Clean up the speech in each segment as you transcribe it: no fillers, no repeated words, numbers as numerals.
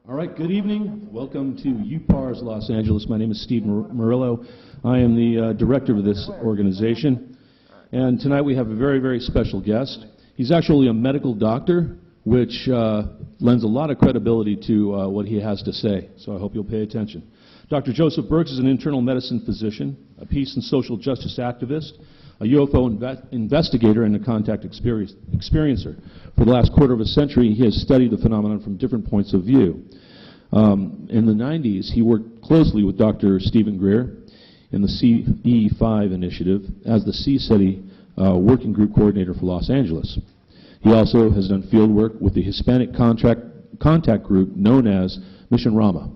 All right, good evening. Welcome to UPARS Los Angeles. My name is Steve Murillo. I am the director of this organization. And tonight we have a very, very special guest. He's actually a medical doctor, which lends a lot of credibility to what he has to say. So I hope you'll pay attention. Dr. Joseph Burkes is an internal medicine physician, a peace and social justice activist, a UFO investigator, and a contact experiencer. For the last quarter of a century, he has studied the phenomenon from different points of view. In the 90s, he worked closely with Dr. Stephen Greer in the CE5 initiative as the CSETI working group coordinator for Los Angeles. He also has done field work with the Hispanic contact group known as Mission Rama.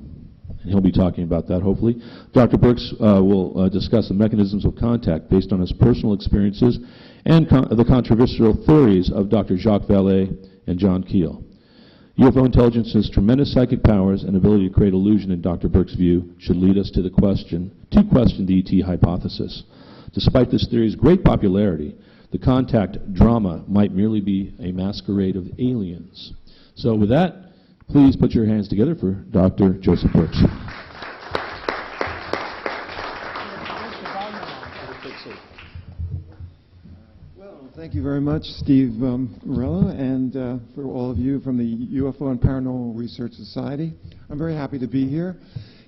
And he'll be talking about that, hopefully. Dr. Burkes will discuss the mechanisms of contact based on his personal experiences and the controversial theories of Dr. Jacques Vallée and John Keel. UFO intelligence has tremendous psychic powers and ability to create illusion, in Dr. Burkes' view, should lead us to question the ET hypothesis. Despite this theory's great popularity, the contact drama might merely be a masquerade of aliens. So with that, please put your hands together for Dr. Joseph Burkes. Well, thank you very much, Steve Murillo, and for all of you from the UFO and Paranormal Research Society. I'm very happy to be here.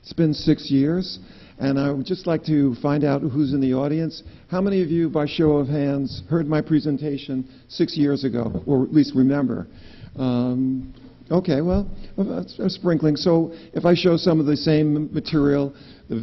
It's been 6 years, and I would just like to find out who's in the audience. How many of you, by show of hands, heard my presentation 6 years ago, or at least remember? Okay, well, a sprinkling. So if I show some of the same material, a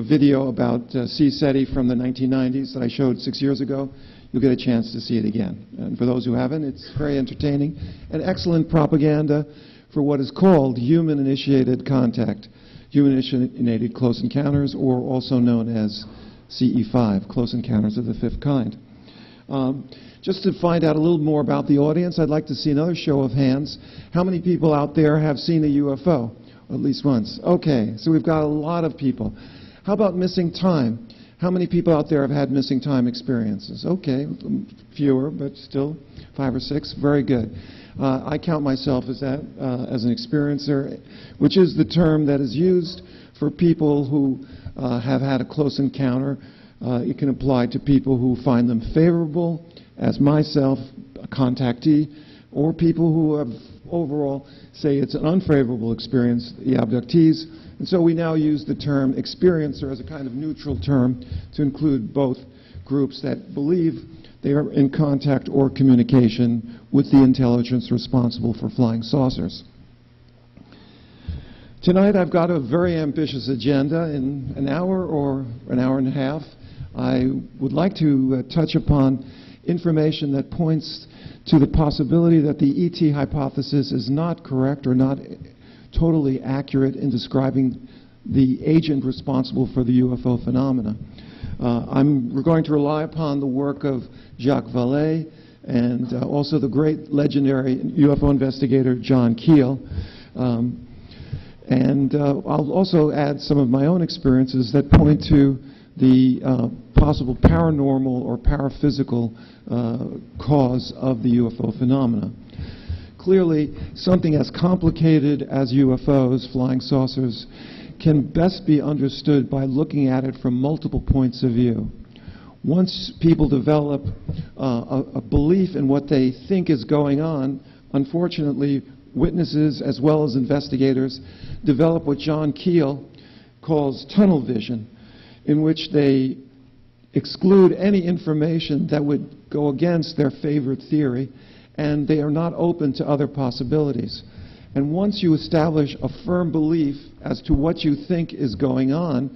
video about CSETI from the 1990s that I showed 6 years ago, you'll get a chance to see it again. And for those who haven't, it's very entertaining and excellent propaganda for what is called human-initiated contact, human-initiated close encounters, or also known as CE5, Close Encounters of the Fifth Kind. Just to find out a little more about the audience, I'd like to see another show of hands. How many people out there have seen a UFO? At least once. Okay, so we've got a lot of people. How about missing time? How many people out there have had missing time experiences? Okay, fewer, but still 5 or 6. Very good. I count myself as that, as an experiencer, which is the term that is used for people who have had a close encounter. It can apply to people who find them favorable, as myself, a contactee, or people who have overall say it's an unfavorable experience, the abductees. And so we now use the term experiencer as a kind of neutral term to include both groups that believe they are in contact or communication with the intelligence responsible for flying saucers. Tonight I've got a very ambitious agenda. In an hour or an hour and a half, I would like to touch upon information that points to the possibility that the ET hypothesis is not correct or not totally accurate in describing the agent responsible for the UFO phenomena. We're going to rely upon the work of Jacques Vallée and also the great legendary UFO investigator John Keel. I'll also add some of my own experiences that point to the possible paranormal or paraphysical cause of the UFO phenomena. Clearly, something as complicated as UFOs, flying saucers, can best be understood by looking at it from multiple points of view. Once people develop a belief in what they think is going on, unfortunately, witnesses as well as investigators develop what John Keel calls tunnel vision, in which they exclude any information that would go against their favorite theory, and they are not open to other possibilities. And once you establish a firm belief as to what you think is going on,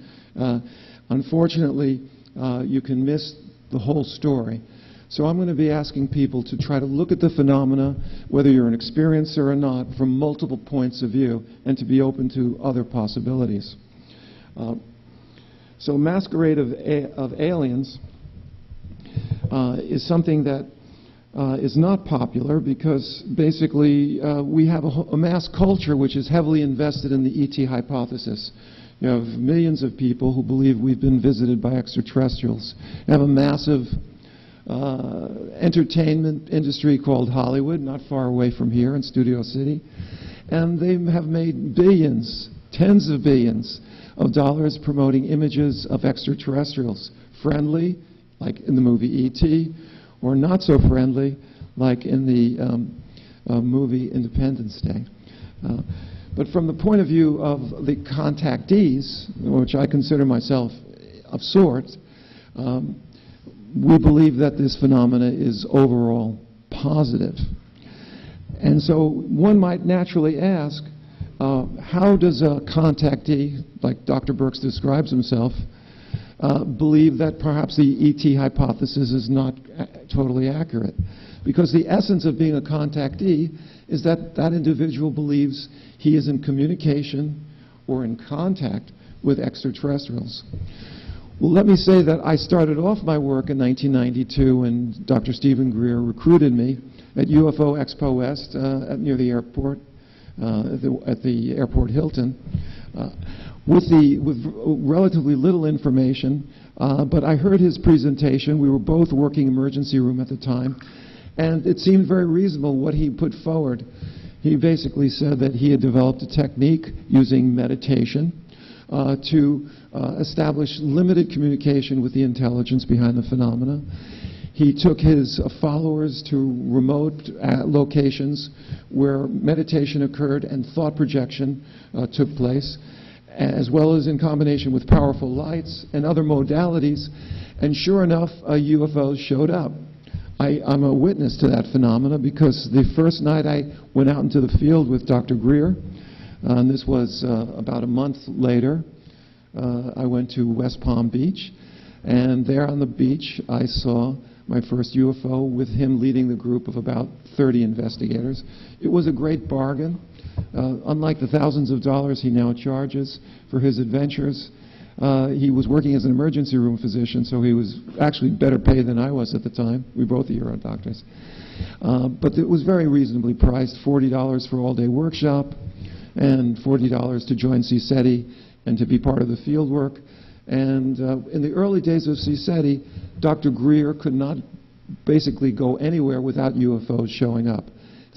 unfortunately, you can miss the whole story. So I'm going to be asking people to try to look at the phenomena, whether you're an experiencer or not, from multiple points of view, and to be open to other possibilities. So masquerade of aliens is something that is not popular because basically we have a mass culture which is heavily invested in the ET hypothesis. You have millions of people who believe we've been visited by extraterrestrials. You have a massive entertainment industry called Hollywood, not far away from here in Studio City. And they have made billions, tens of billions of dollars promoting images of extraterrestrials, friendly, like in the movie E.T., or not so friendly, like in the movie Independence Day. But from the point of view of the contactees, which I consider myself of sorts, we believe that this phenomena is overall positive. And so one might naturally ask, how does a contactee, like Dr. Burkes describes himself, believe that perhaps the ET hypothesis is not totally accurate? Because the essence of being a contactee is that that individual believes he is in communication or in contact with extraterrestrials. Well, let me say that I started off my work in 1992 when Dr. Stephen Greer recruited me at UFO Expo West near the airport, at the airport Hilton, with relatively little information, but I heard his presentation. We were both working emergency room at the time, and it seemed very reasonable what he put forward. He basically said that he had developed a technique using meditation to establish limited communication with the intelligence behind the phenomena. He took his followers to remote locations where meditation occurred and thought projection took place, as well as in combination with powerful lights and other modalities, and sure enough, UFOs showed up. I'm a witness to that phenomena because the first night I went out into the field with Dr. Greer, and this was about a month later, I went to West Palm Beach, and there on the beach I saw my first UFO with him leading the group of about 30 investigators. It was a great bargain. Unlike the thousands of dollars he now charges for his adventures, he was working as an emergency room physician, so he was actually better paid than I was at the time. We both are Euro doctors. But it was very reasonably priced, $40 for all-day workshop and $40 to join CSETI and to be part of the field work. And in the early days of CSETI, Dr. Greer could not basically go anywhere without UFOs showing up.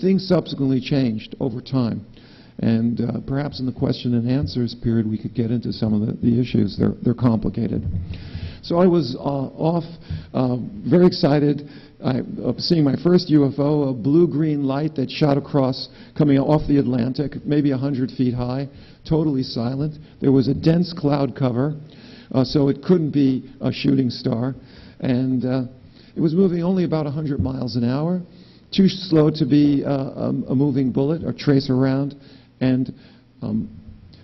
Things subsequently changed over time. And perhaps in the question and answers period we could get into some of the issues. They're complicated. So I was off, very excited, seeing my first UFO, a blue-green light that shot across, coming off the Atlantic, maybe 100 feet high, totally silent. There was a dense cloud cover, so it couldn't be a shooting star. And it was moving only about 100 miles an hour, too slow to be a moving bullet or trace around, and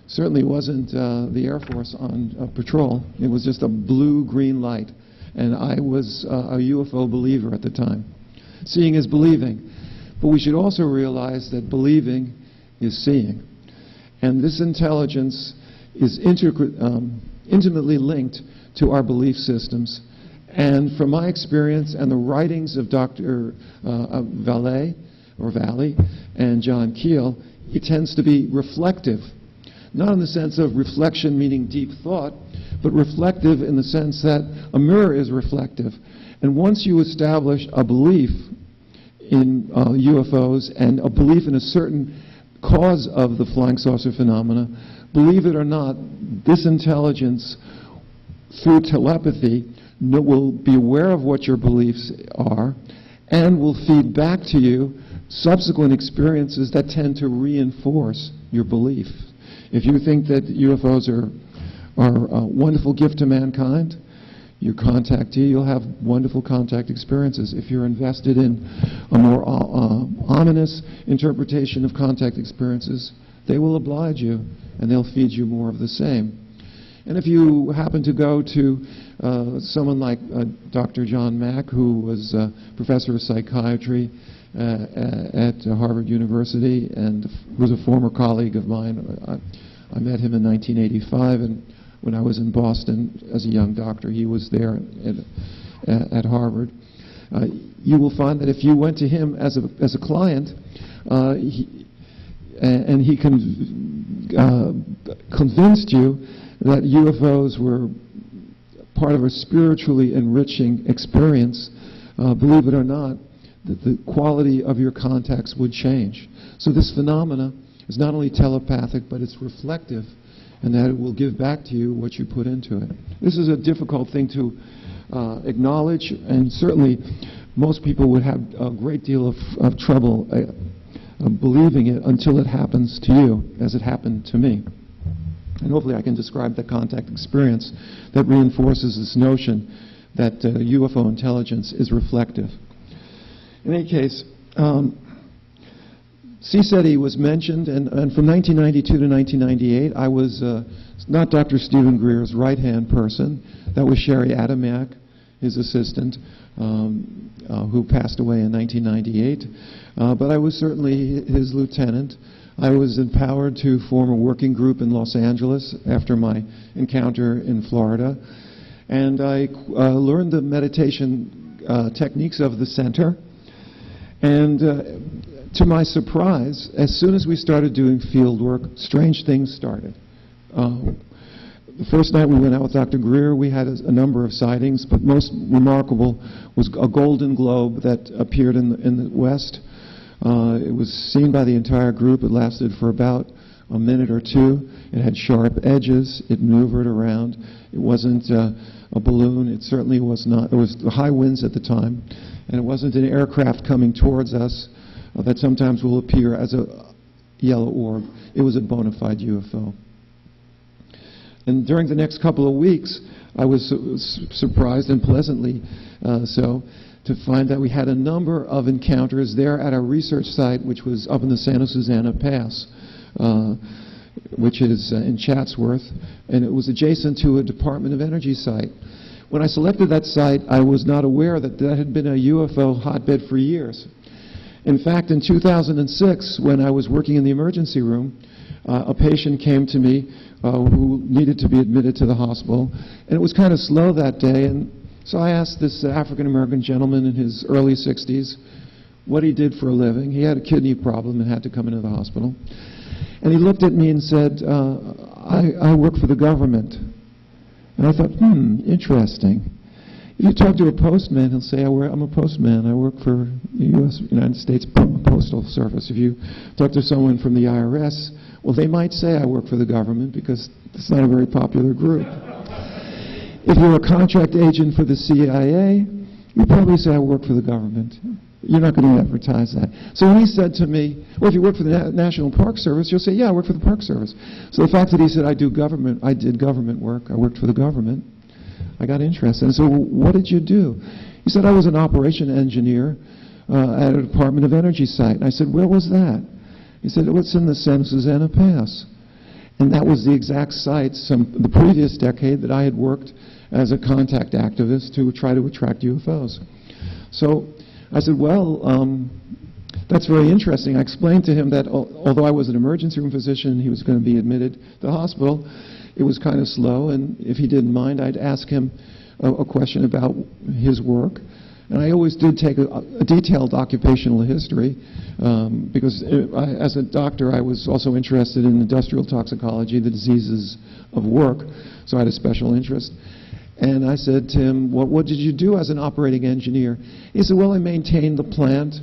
certainly wasn't the Air Force on patrol. It was just a blue-green light. And I was a UFO believer at the time. Seeing is believing. But we should also realize that believing is seeing. And this intelligence is intimately linked to our belief systems. And from my experience and the writings of Dr. Vallée and John Keel, it tends to be reflective. Not in the sense of reflection meaning deep thought, but reflective in the sense that a mirror is reflective. And once you establish a belief in UFOs and a belief in a certain cause of the flying saucer phenomena, believe it or not, this intelligence, through telepathy, will be aware of what your beliefs are and will feed back to you subsequent experiences that tend to reinforce your belief. If you think that UFOs are a wonderful gift to mankind, your contactee, you'll have wonderful contact experiences. If you're invested in a more ominous interpretation of contact experiences, they will oblige you and they'll feed you more of the same. And if you happen to go to someone like Dr. John Mack, who was professor of psychiatry at Harvard University and was a former colleague of mine, I met him in 1985, and when I was in Boston as a young doctor, he was there at Harvard. You will find that if you went to him as a client, and he convinced you that UFOs were part of a spiritually enriching experience, believe it or not, the quality of your contacts would change. So this phenomena is not only telepathic, but it's reflective, and that it will give back to you what you put into it. This is a difficult thing to acknowledge, and certainly most people would have a great deal of trouble believing it until it happens to you, as it happened to me. And hopefully I can describe the contact experience that reinforces this notion that UFO intelligence is reflective. In any case, CSETI was mentioned, and from 1992 to 1998, I was not Dr. Stephen Greer's right-hand person. That was Sherry Adamiak, his assistant, who passed away in 1998. But I was certainly his lieutenant. I was empowered to form a working group in Los Angeles after my encounter in Florida. And I learned the meditation techniques of the center. And to my surprise, as soon as we started doing field work, strange things started. The first night we went out with Dr. Greer, we had a number of sightings, but most remarkable was a golden globe that appeared in the west. It was seen by the entire group. It lasted for about a minute or two. It had sharp edges. It maneuvered around. It wasn't a balloon. It certainly was not. There was high winds at the time, and it wasn't an aircraft coming towards us that sometimes will appear as a yellow orb. It was a bona fide UFO. And during the next couple of weeks, I was surprised, and pleasantly so, to find that we had a number of encounters there at our research site, which was up in the Santa Susana Pass, which is in Chatsworth, and it was adjacent to a Department of Energy site. When I selected that site, I was not aware that that had been a UFO hotbed for years. In fact, in 2006, when I was working in the emergency room, a patient came to me who needed to be admitted to the hospital, and it was kind of slow that day, and so I asked this African-American gentleman in his early 60s what he did for a living. He had a kidney problem and had to come into the hospital. And he looked at me and said, I work for the government. And I thought, interesting. If you talk to a postman, he'll say, I'm a postman. I work for the United States Postal Service. If you talk to someone from the IRS, well, they might say I work for the government because it's not a very popular group. If you're a contract agent for the CIA, you probably say I work for the government. You're not going to advertise that. So when he said to me, well, if you work for the National Park Service, you'll say, yeah, I work for the Park Service. So the fact that he said I did government work, I worked for the government, I got interested. And so, well, what did you do? He said, I was an operation engineer at a Department of Energy site. And I said, where was that? He said, it's in the Santa Susana Pass. And that was the exact site the previous decade that I had worked as a contact activist to try to attract UFOs. So I said, well, that's very interesting. I explained to him that although I was an emergency room physician, he was going to be admitted to the hospital. It was kind of slow, and if he didn't mind, I'd ask him a question about his work. And I always did take a detailed occupational history because as a doctor, I was also interested in industrial toxicology, the diseases of work, so I had a special interest. And I said to him, what did you do as an operating engineer? He said, well, I maintained the plant.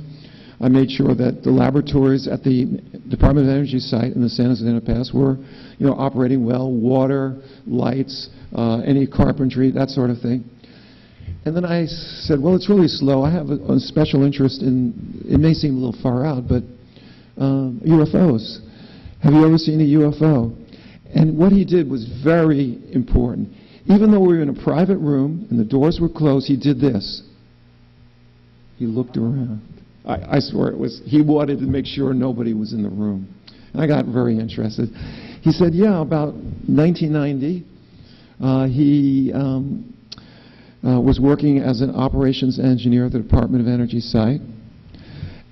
I made sure that the laboratories at the Department of Energy site in the Santa Susana Pass were, operating well, water, lights, any carpentry, that sort of thing. And then I said, well, it's really slow. I have a special interest in, it may seem a little far out, but UFOs. Have you ever seen a UFO? And what he did was very important. Even though we were in a private room and the doors were closed, he did this. He looked around. I swear he wanted to make sure nobody was in the room. And I got very interested. He said, yeah, about 1990, he was working as an operations engineer at the Department of Energy site,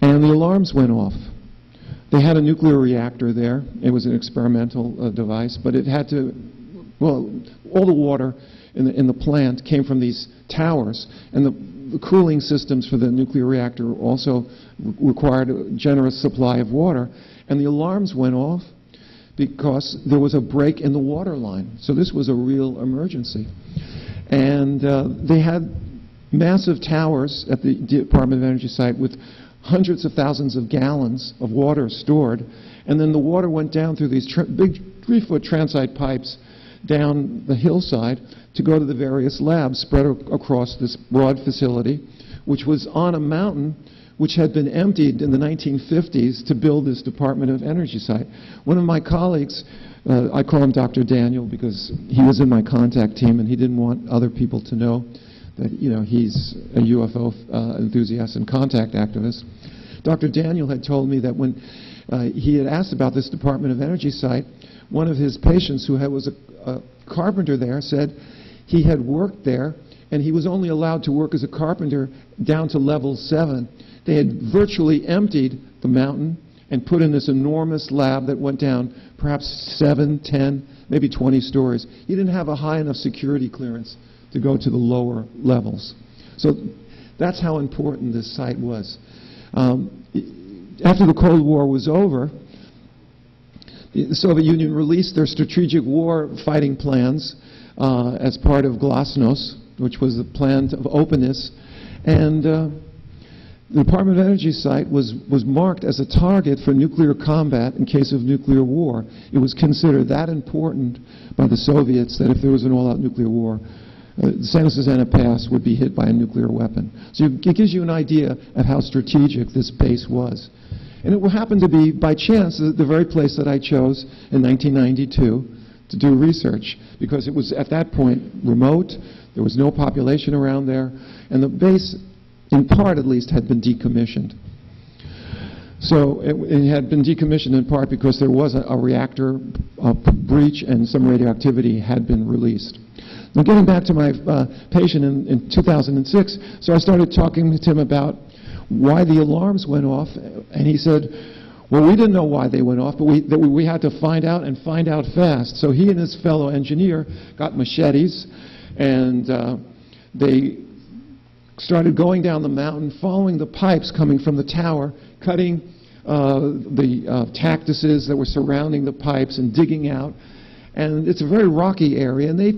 and the alarms went off. They had a nuclear reactor there. It was an experimental device, but it had to, well, all the water in the plant came from these towers, and the cooling systems for the nuclear reactor also required a generous supply of water, and the alarms went off because there was a break in the water line. So this was a real emergency. And they had massive towers at the Department of Energy site with hundreds of thousands of gallons of water stored, and then the water went down through these big 3-foot transite pipes down the hillside to go to the various labs spread across this broad facility, which was on a mountain which had been emptied in the 1950s to build this Department of Energy site. One of my colleagues, I call him Dr. Daniel because he was in my contact team and he didn't want other people to know that, you know, he's a UFO enthusiast and contact activist. Dr. Daniel had told me that when he had asked about this Department of Energy site, one of his patients who was a carpenter there said he had worked there and he was only allowed to work as a carpenter down to level 7. They had virtually emptied the mountain and put in this enormous lab that went down perhaps 7, 10, maybe 20 stories. He didn't have a high enough security clearance to go to the lower levels. So that's how important this site was. After the Cold War was over, the Soviet Union released their strategic war fighting plans as part of Glasnost, which was the plan of openness, and the Department of Energy site was marked as a target for nuclear combat in case of nuclear war. It was considered that important by the Soviets that if there was an all-out nuclear war, San Susana Pass would be hit by a nuclear weapon. So it gives you an idea of how strategic this base was. And it happened to be, by chance, the very place that I chose in 1992 to do research, because it was at that point remote, there was no population around there, and the base, in part at least, had been decommissioned. So it had been decommissioned in part because there was a reactor breach and some radioactivity had been released. Now getting back to my patient in 2006, so I started talking to him about why the alarms went off, and he said, well, we didn't know why they went off, but we had to find out and find out fast. So he and his fellow engineer got machetes, and they started going down the mountain, following the pipes coming from the tower, cutting the cactuses that were surrounding the pipes and digging out. And it's a very rocky area, and they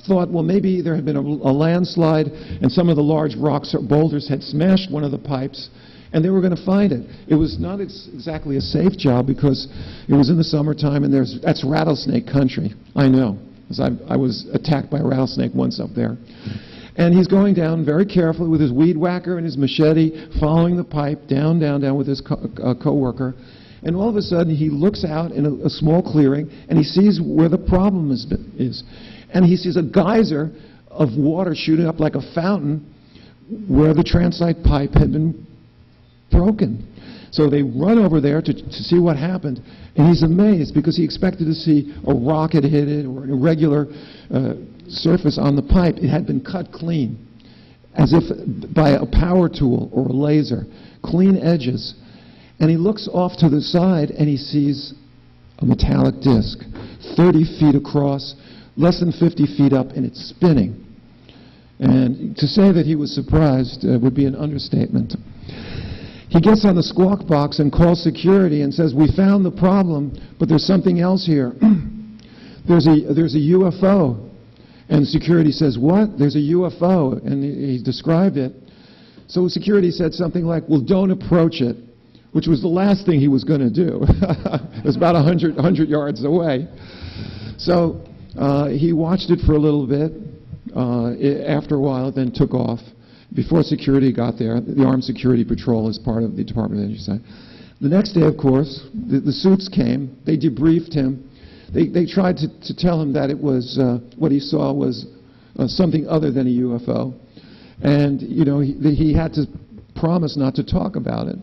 thought, well, maybe there had been a landslide and some of the large rocks or boulders had smashed one of the pipes, and they were going to find it. It was not exactly a safe job because it was in the summertime, and that's rattlesnake country. I know, because I was attacked by a rattlesnake once up there. And he's going down very carefully with his weed whacker and his machete, following the pipe down, down, down with his co-worker. And all of a sudden, he looks out in a small clearing, and he sees where the problem is. And he sees a geyser of water shooting up like a fountain where the transite pipe had been broken. So they run over there to see what happened, and he's amazed because he expected to see a rocket hit it or an irregular surface on the pipe. It had been cut clean, as if by a power tool or a laser, clean edges. And he looks off to the side and he sees a metallic disc, 30 feet across, less than 50 feet up, and it's spinning. And to say that he was surprised would be an understatement. He gets on the squawk box and calls security and says, we found the problem, but there's something else here. There's a UFO. And security says, what? There's a UFO. And he described it. So security said something like, well, don't approach it, which was the last thing he was going to do. It was about 100 yards away. So he watched it for a little bit. After a while, it then took off. Before security got there, the Armed Security Patrol is part of the Department of Energy side. The next day, of course, the suits came. They debriefed him. They tried to tell him that it was what he saw was something other than a UFO, and you know he had to promise not to talk about it.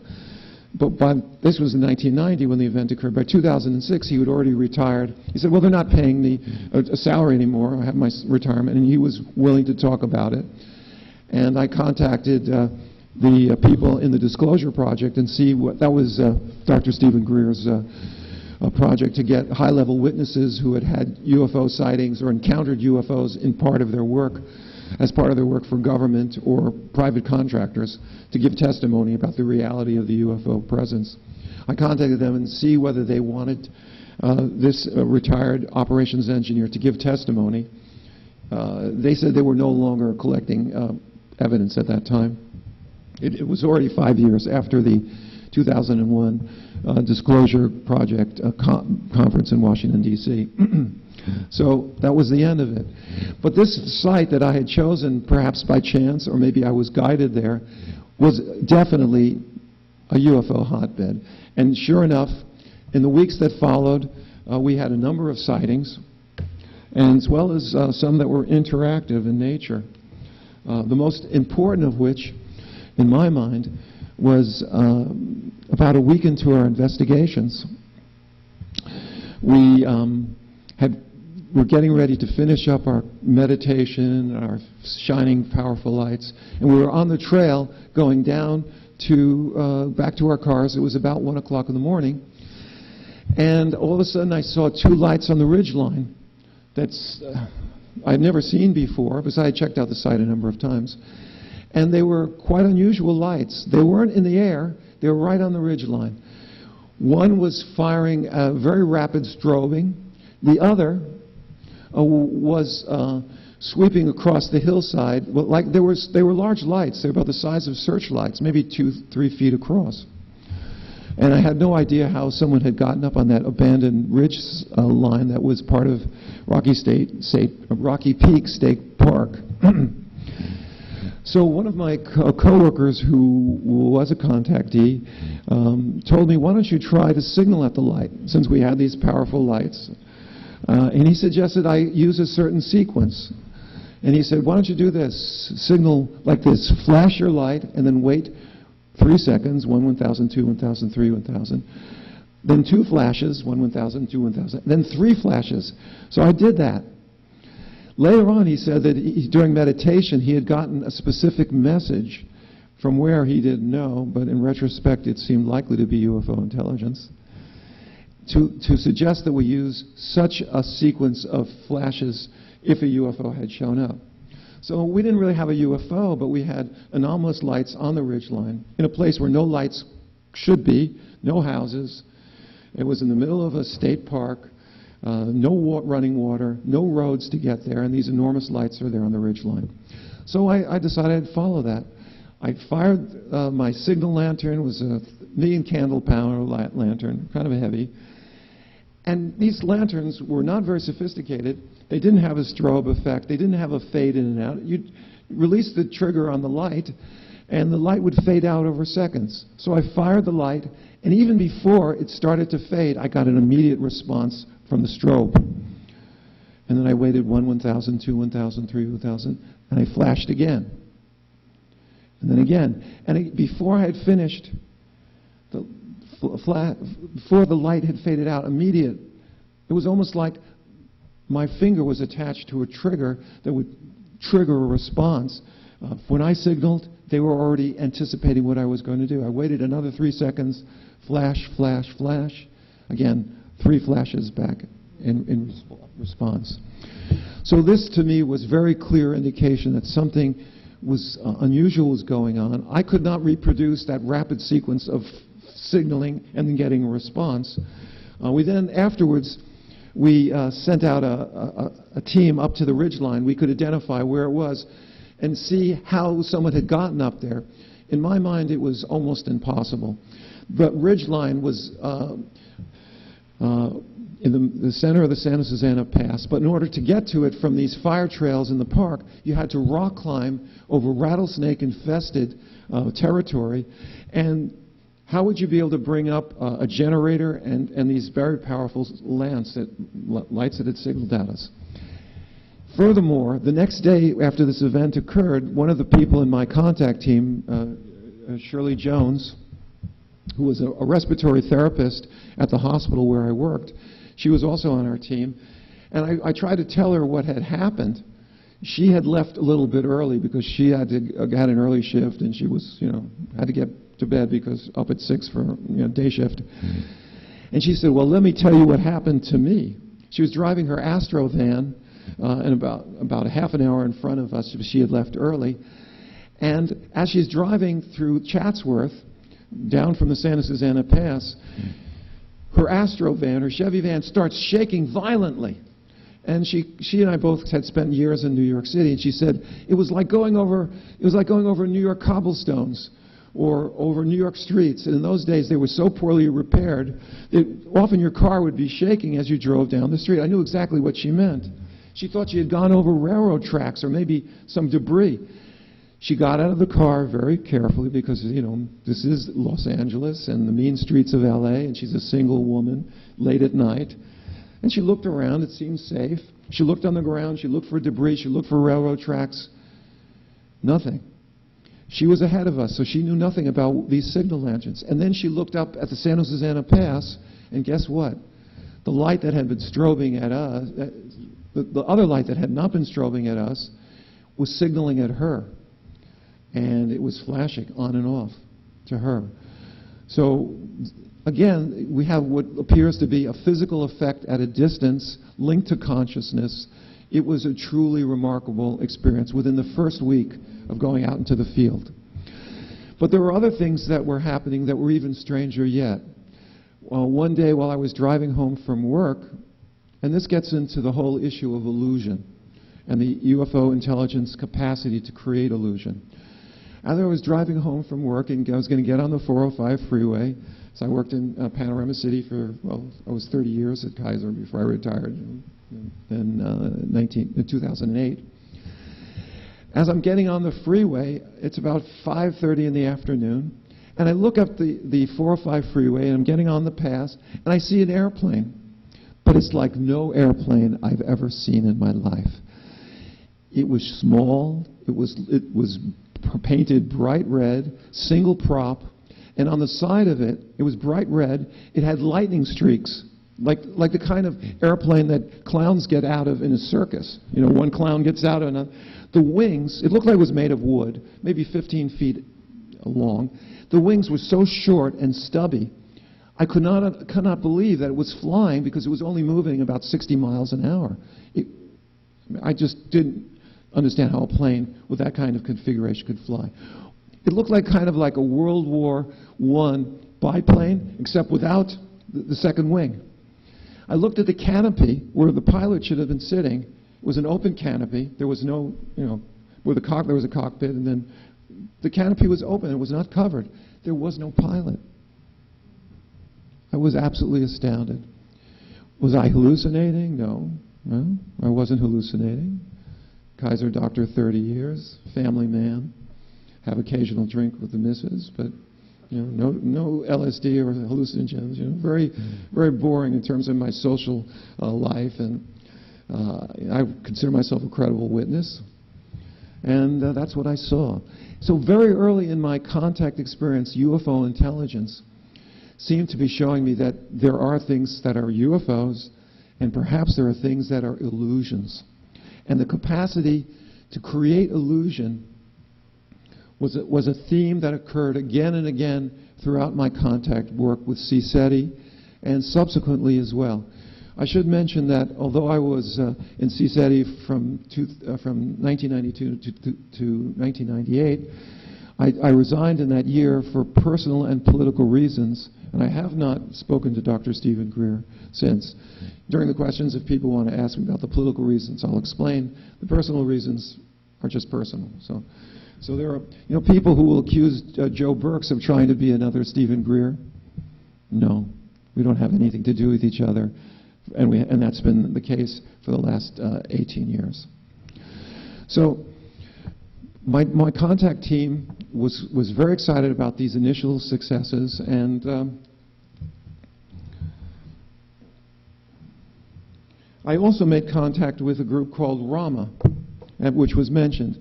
But this was in 1990 when the event occurred. By 2006, he had already retired. He said, "Well, they're not paying me a salary anymore. I have my retirement," and he was willing to talk about it. And I contacted the people in the Disclosure Project and see what that was. Dr. Stephen Greer's project to get high-level witnesses who had had UFO sightings or encountered UFOs in part of their work, as part of their work for government or private contractors, to give testimony about the reality of the UFO presence. I contacted them and see whether they wanted this retired operations engineer to give testimony. They said they were no longer collecting evidence at that time. It was already 5 years after the 2001 Disclosure Project conference in Washington, D.C. So that was the end of it. But this site that I had chosen, perhaps by chance, or maybe I was guided there, was definitely a UFO hotbed. And sure enough, in the weeks that followed, we had a number of sightings, and as well as some that were interactive in nature. The most important of which, in my mind, was about a week into our investigations. We were getting ready to finish up our meditation, our shining powerful lights, and we were on the trail going down to back to our cars. It was about 1 o'clock in the morning, and all of a sudden I saw 2 lights on the ridgeline that's I'd never seen before, because I had checked out the site a number of times. And they were quite unusual lights. They weren't in the air. They were right on the ridgeline. One was firing a very rapid strobing. The other was sweeping across the hillside. Well, like they were large lights. They were about the size of searchlights, maybe 2-3 feet across. And I had no idea how someone had gotten up on that abandoned ridge line that was part of Rocky Peak State Park. So one of my coworkers, who was a contactee, told me, why don't you try to signal at the light, since we had these powerful lights. And he suggested I use a certain sequence. And he said, why don't you do this? Signal like this, flash your light, and then wait 3 seconds, 1, 1,000, 2, 1,000, 3, 1,000. Then 2 flashes, 1, 1,000, 2, 1,000. Then 3 flashes. So I did that. Later on, he said that during meditation, he had gotten a specific message from where he didn't know, but in retrospect, it seemed likely to be UFO intelligence, to suggest that we use such a sequence of flashes if a UFO had shown up. So we didn't really have a UFO, but we had anomalous lights on the ridgeline in a place where no lights should be, no houses. It was in the middle of a state park. No running water, no roads to get there, and these enormous lights are there on the ridgeline. So I decided I'd follow that. I fired my signal lantern. It was a 1,000,000 candle power lantern, kind of heavy. And these lanterns were not very sophisticated. They didn't have a strobe effect. They didn't have a fade in and out. You'd release the trigger on the light, and the light would fade out over seconds. So I fired the light, and even before it started to fade, I got an immediate response from the strobe. And then I waited 1, 1,000, 2, 1,000, 3, 1,000, and I flashed again. And then again. And before I had finished, before the light had faded out, it was almost like my finger was attached to a trigger that would trigger a response. When I signaled, they were already anticipating what I was going to do. I waited another 3 seconds, flash, flash, flash. Again, 3 flashes back in response. So this, to me, was very clear indication that something was unusual was going on. I could not reproduce that rapid sequence of signaling and then getting a response. We then, afterwards, we sent out a team up to the ridgeline. We could identify where it was and see how someone had gotten up there. In my mind, it was almost impossible. The ridgeline was in the center of the Santa Susana Pass, but in order to get to it from these fire trails in the park, you had to rock climb over rattlesnake-infested territory. And how would you be able to bring up a generator and these very powerful lights that had signaled at us? Furthermore, the next day after this event occurred, one of the people in my contact team, Shirley Jones, who was a respiratory therapist at the hospital where I worked, she was also on our team. And I tried to tell her what had happened. She had left a little bit early because she had an early shift, and she was, had to get to bed because up at 6 for day shift. And she said, well, let me tell you what happened to me. She was driving her Astro van, and about a half an hour in front of us, she had left early. And as she's driving through Chatsworth, down from the Santa Susana Pass, her Astro van, her Chevy van, starts shaking violently. And she and I both had spent years in New York City, and she said it was like going over New York cobblestones or over New York streets. And in those days, they were so poorly repaired that often your car would be shaking as you drove down the street. I knew exactly what she meant. She thought she had gone over railroad tracks or maybe some debris. She got out of the car very carefully because, you know, this is Los Angeles and the mean streets of LA, and she's a single woman late at night. And she looked around. It seemed safe. She looked on the ground. She looked for debris. She looked for railroad tracks. Nothing. She was ahead of us, so she knew nothing about these signal lanterns. And then she looked up at the Santa Susana Pass, and guess what? The light that had been strobing at us, the other light that had not been strobing at us, was signaling at her. And it was flashing on and off to her. So again, we have what appears to be a physical effect at a distance linked to consciousness. It was a truly remarkable experience within the first week of going out into the field. But there were other things that were happening that were even stranger yet. Well, one day while I was driving home from work, and this gets into the whole issue of illusion and the UFO intelligence capacity to create illusion. As I was driving home from work, and I was going to get on the 405 freeway. So I worked in Panorama City for, well, I was 30 years at Kaiser before I retired in 2008. As I'm getting on the freeway, it's about 5:30 in the afternoon, and I look up the 405 freeway, and I'm getting on the pass, and I see an airplane. But it's like no airplane I've ever seen in my life. It was small, it was painted bright red, single prop, and on the side of it, it was bright red. It had lightning streaks, like the kind of airplane that clowns get out of in a circus. You know, one clown gets out, and the wings, it looked like it was made of wood, maybe 15 feet long. The wings were so short and stubby, I could not believe that it was flying because it was only moving about 60 miles an hour. I just didn't understand how a plane with that kind of configuration could fly. It looked like kind of like a World War I biplane, except without the second wing. I looked at the canopy where the pilot should have been sitting. It was an open canopy. There was no, where there was a cockpit, and then the canopy was open. It was not covered. There was no pilot. I was absolutely astounded. Was I hallucinating? No, I wasn't hallucinating. Kaiser doctor, 30 years, family man, have occasional drink with the missus, but no LSD or hallucinogens. Very, very boring in terms of my social life, and I consider myself a credible witness, and that's what I saw. So very early in my contact experience, UFO intelligence seemed to be showing me that there are things that are UFOs, and perhaps there are things that are illusions. And the capacity to create illusion was a theme that occurred again and again throughout my contact work with CSETI and subsequently as well. I should mention that although I was in CSETI from 1992 to 1998, I resigned in that year for personal and political reasons, and I have not spoken to Dr. Stephen Greer since. During the questions, if people want to ask me about the political reasons, I'll explain. The personal reasons are just personal. So there are people who will accuse Joe Burkes of trying to be another Stephen Greer. No, we don't have anything to do with each other, and that's been the case for the last 18 years. So my contact team was very excited about these initial successes, and I also made contact with a group called RAMA, which was mentioned.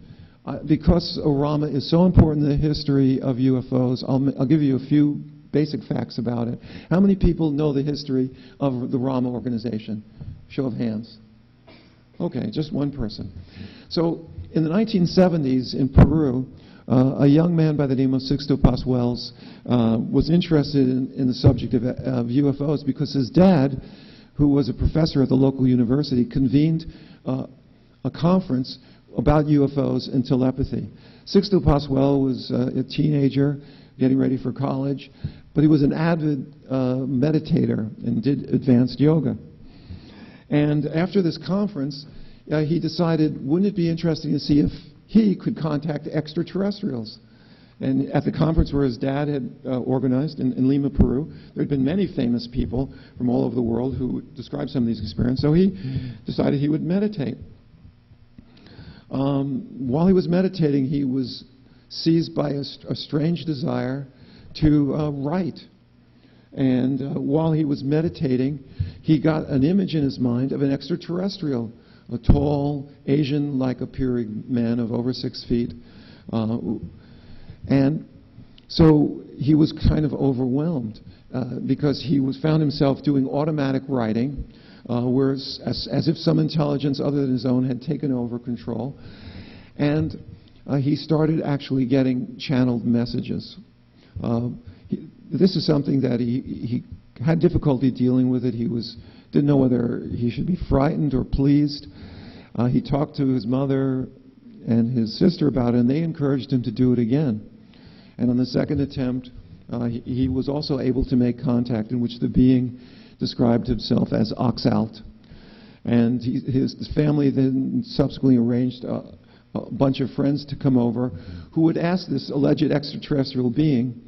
Because RAMA is so important in the history of UFOs, I'll give you a few basic facts about it. How many people know the history of the RAMA organization? Show of hands. Okay, just one person. So in the 1970s in Peru, a young man by the name of Sixto Paz Wells was interested in the subject of UFOs because his dad, who was a professor at the local university, convened a conference about UFOs and telepathy. Sixto Paz Wells was a teenager getting ready for college, but he was an avid meditator and did advanced yoga. And after this conference, he decided, wouldn't it be interesting to see if he could contact extraterrestrials? And at the conference where his dad had organized in Lima, Peru, there had been many famous people from all over the world who described some of these experiences. So he decided he would meditate. While he was meditating, he was seized by a strange desire to write. And while he was meditating, he got an image in his mind of an extraterrestrial, a tall, Asian-like appearing man of over 6 feet. And so he was kind of overwhelmed because he found himself doing automatic writing, where as if some intelligence other than his own had taken over control. And he started actually getting channeled messages. This is something that he had difficulty dealing with it. He didn't know whether he should be frightened or pleased. He talked to his mother and his sister about it, and they encouraged him to do it again. And on the second attempt, he was also able to make contact, in which the being described himself as Oxalt. And his family then subsequently arranged a bunch of friends to come over who would ask this alleged extraterrestrial being,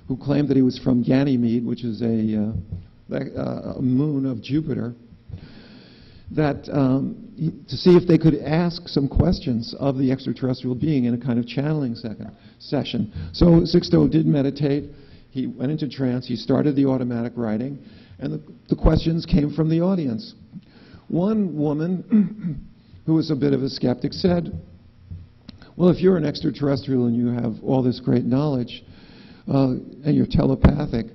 who claimed that he was from Ganymede, which is a moon of Jupiter, that to see if they could ask some questions of the extraterrestrial being in a kind of channeling session. So Sixto did meditate. He went into trance. He started the automatic writing, and the questions came from the audience. One woman, who was a bit of a skeptic, said, well, if you're an extraterrestrial and you have all this great knowledge, and you're telepathic,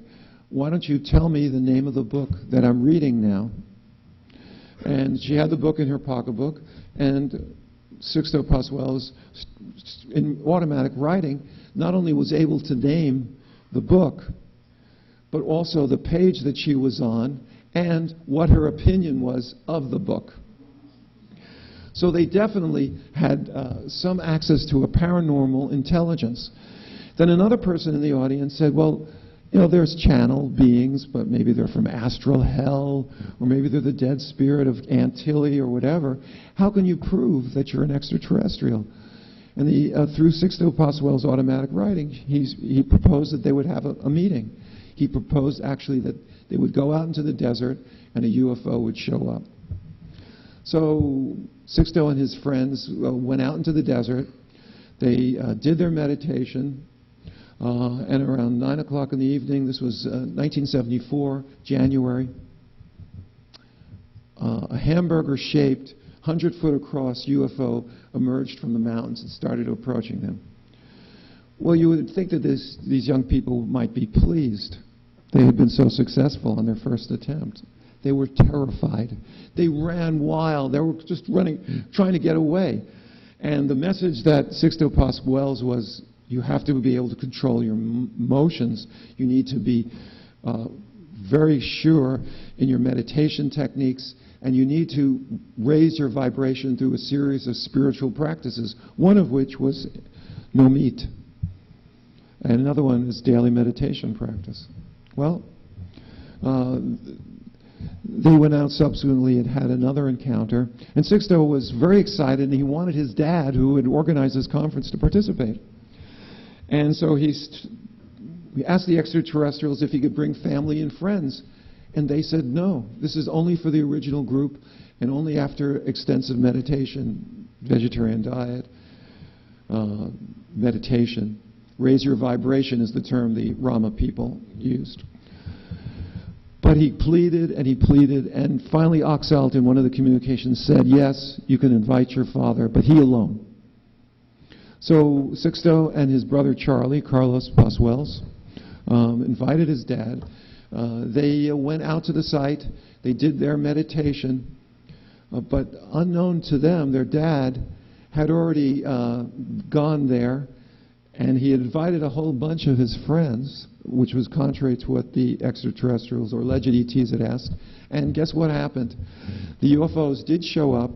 why don't you tell me the name of the book that I'm reading now? And she had the book in her pocketbook, and Sixto Pascual, in automatic writing, not only was able to name the book, but also the page that she was on and what her opinion was of the book. So they definitely had some access to a paranormal intelligence. Then another person in the audience said, well, you know, there's channel beings, but maybe they're from astral hell, or maybe they're the dead spirit of Antilles or whatever. How can you prove that you're an extraterrestrial? And through Sixto Pascual's automatic writing, he proposed that they would have a meeting. He proposed actually that they would go out into the desert and a UFO would show up. So Sixto and his friends went out into the desert. They did their meditation. And around 9 o'clock in the evening, this was 1974, January, a hamburger-shaped, 100-foot-across UFO emerged from the mountains and started approaching them. Well, you would think that these young people might be pleased. They had been so successful on their first attempt. They were terrified. They ran wild. They were just running, trying to get away. And the message that Sixto Pascual's was, you have to be able to control your emotions. You need to be very sure in your meditation techniques, and you need to raise your vibration through a series of spiritual practices, one of which was no meat. And another one is daily meditation practice. Well, they went out subsequently and had another encounter, and Sixto was very excited, and he wanted his dad, who had organized this conference, to participate. And so he asked the extraterrestrials if he could bring family and friends. And they said, no, this is only for the original group and only after extensive meditation, vegetarian diet, meditation. Raise your vibration is the term the Rama people used. But he pleaded, and finally Oxalt in one of the communications said, yes, you can invite your father, but he alone. So Sixto and his brother Charlie, Carlos Pascuals, invited his dad. They went out to the site. They did their meditation. But unknown to them, their dad had already gone there, and he had invited a whole bunch of his friends, which was contrary to what the extraterrestrials or alleged ETs had asked. And guess what happened? The UFOs did show up.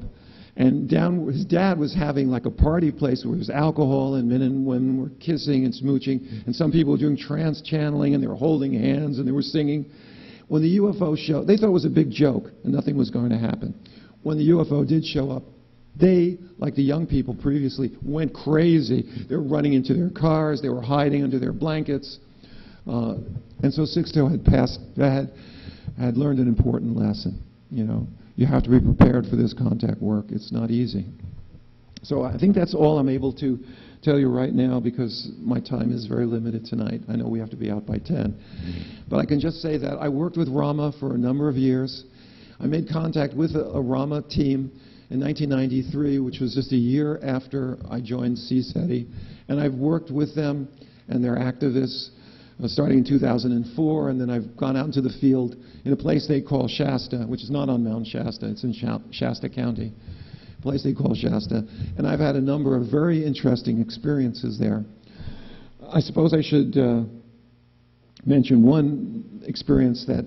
And his dad was having like a party place where there was alcohol and men and women were kissing and smooching. And some people were doing trance channeling and they were holding hands and they were singing. When the UFO showed, they thought it was a big joke and nothing was going to happen. When the UFO did show up, they, like the young people previously, went crazy. They were running into their cars. They were hiding under their blankets. And so Sixto had learned an important lesson. You know, you have to be prepared for this contact work. It's not easy. So I think that's all I'm able to tell you right now because my time is very limited tonight. I know we have to be out by 10. But I can just say that I worked with Rama for a number of years. I made contact with a Rama team in 1993, which was just a year after I joined CSETI. And I've worked with them and their activists starting in 2004, and then I've gone out into the field in a place they call Shasta, which is not on Mount Shasta. It's in Shasta County, a place they call Shasta. And I've had a number of very interesting experiences there. I suppose I should mention one experience that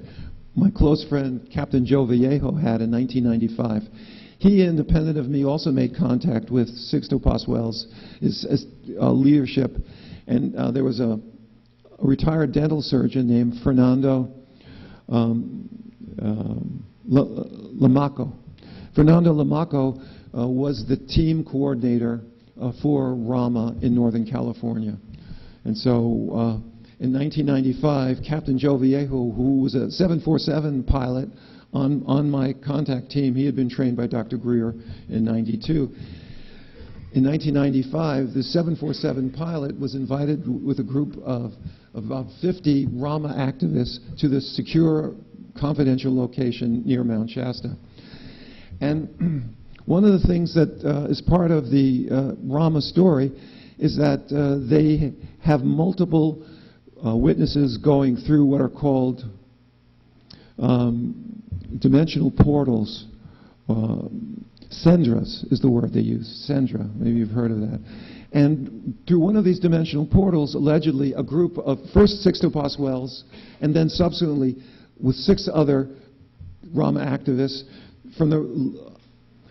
my close friend, Captain Joe Vallejo, had in 1995. He, independent of me, also made contact with Sixto Pascual's leadership, and there was a retired dental surgeon named Fernando Lamaco. Fernando Lamaco was the team coordinator for Rama in Northern California. And so in 1995, Captain Joe Vallejo, who was a 747 pilot on my contact team, he had been trained by Dr. Greer in '92. In 1995, the 747 pilot was invited with a group of about 50 Rama activists to this secure, confidential location near Mount Shasta. And one of the things that is part of the Rama story is that they have multiple witnesses going through what are called dimensional portals. Sendras is the word they use. Sendra, maybe you've heard of that. And through one of these dimensional portals, allegedly, a group of first Sixto Pascuals, and then subsequently with 6 other Rama activists from the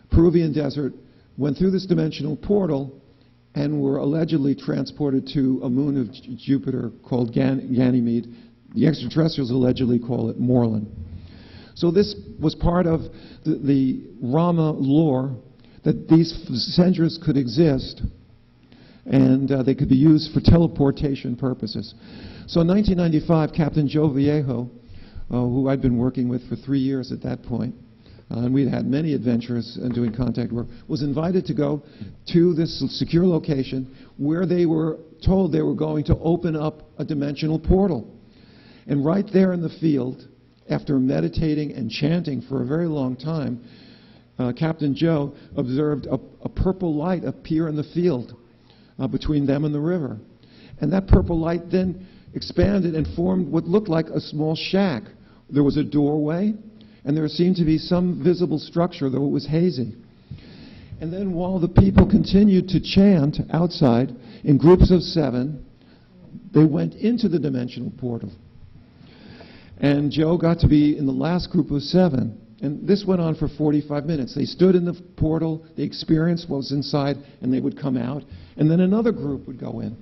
Peruvian desert, went through this dimensional portal and were allegedly transported to a moon of Jupiter called Ganymede. The extraterrestrials allegedly call it Morlun. So this was part of the Rama lore, that these Sendras could exist and they could be used for teleportation purposes. So in 1995, Captain Joe Vallejo, who I'd been working with for 3 years at that point, and we'd had many adventures doing contact work, was invited to go to this secure location where they were told they were going to open up a dimensional portal. And right there in the field, after meditating and chanting for a very long time, Captain Joe observed a purple light appear in the field between them and the river. And that purple light then expanded and formed what looked like a small shack. There was a doorway, and there seemed to be some visible structure, though it was hazy. And then while the people continued to chant outside in groups of 7, they went into the dimensional portal. And Joe got to be in the last group of 7. And this went on for 45 minutes. They stood in the portal, they experienced what was inside, and they would come out. And then another group would go in.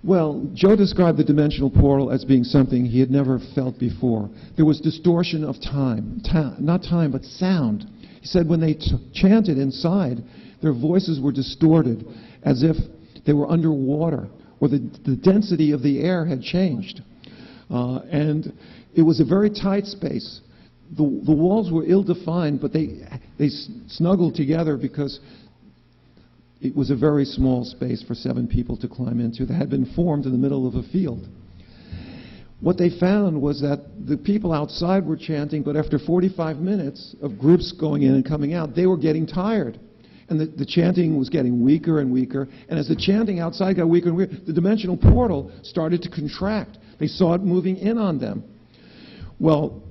Well, Joe described the dimensional portal as being something he had never felt before. There was distortion of time. Not time, but sound. He said when they chanted inside, their voices were distorted as if they were underwater, or the density of the air had changed. And it was a very tight space. The walls were ill-defined, but they snuggled together because it was a very small space for 7 people to climb into that had been formed in the middle of a field. What they found was that the people outside were chanting, but after 45 minutes of groups going in and coming out, they were getting tired. And the chanting was getting weaker and weaker. And as the chanting outside got weaker and weaker, the dimensional portal started to contract. They saw it moving in on them. Well,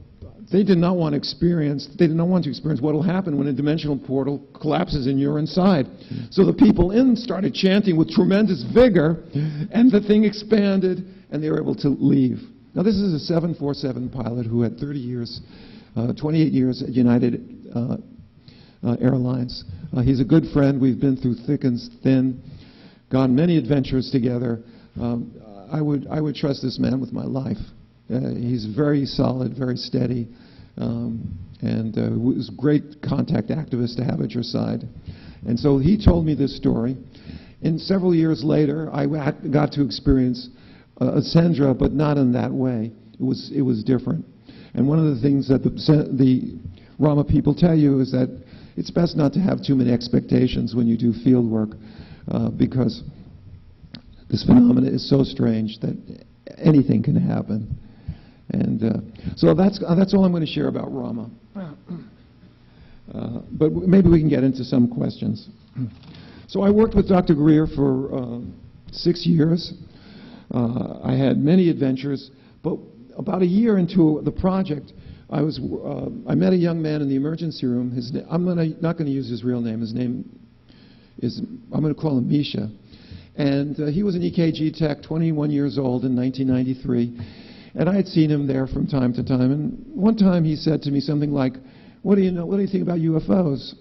they did not want to experience what will happen when a dimensional portal collapses and you're inside. So the people in started chanting with tremendous vigor, and the thing expanded, and they were able to leave. Now, this is a 747 pilot who had 28 years at United Airlines. He's a good friend. We've been through thick and thin, gone many adventures together. I would trust this man with my life. He's very solid, very steady, and was a great contact activist to have at your side. And so he told me this story. And several years later, I got to experience Sandra, but not in that way. It was different. And one of the things that the Rama people tell you is that it's best not to have too many expectations when you do field work, because this phenomenon is so strange that anything can happen. And so that's all I'm going to share about Rama. But maybe we can get into some questions. So I worked with Dr. Greer for 6 years. I had many adventures, but about a year into the project, I met a young man in the emergency room. I'm not going to use his real name. His name is, I'm going to call him Misha. And he was an EKG tech, 21 years old in 1993. And I had seen him there from time to time. And one time he said to me something like, what do you think about UFOs?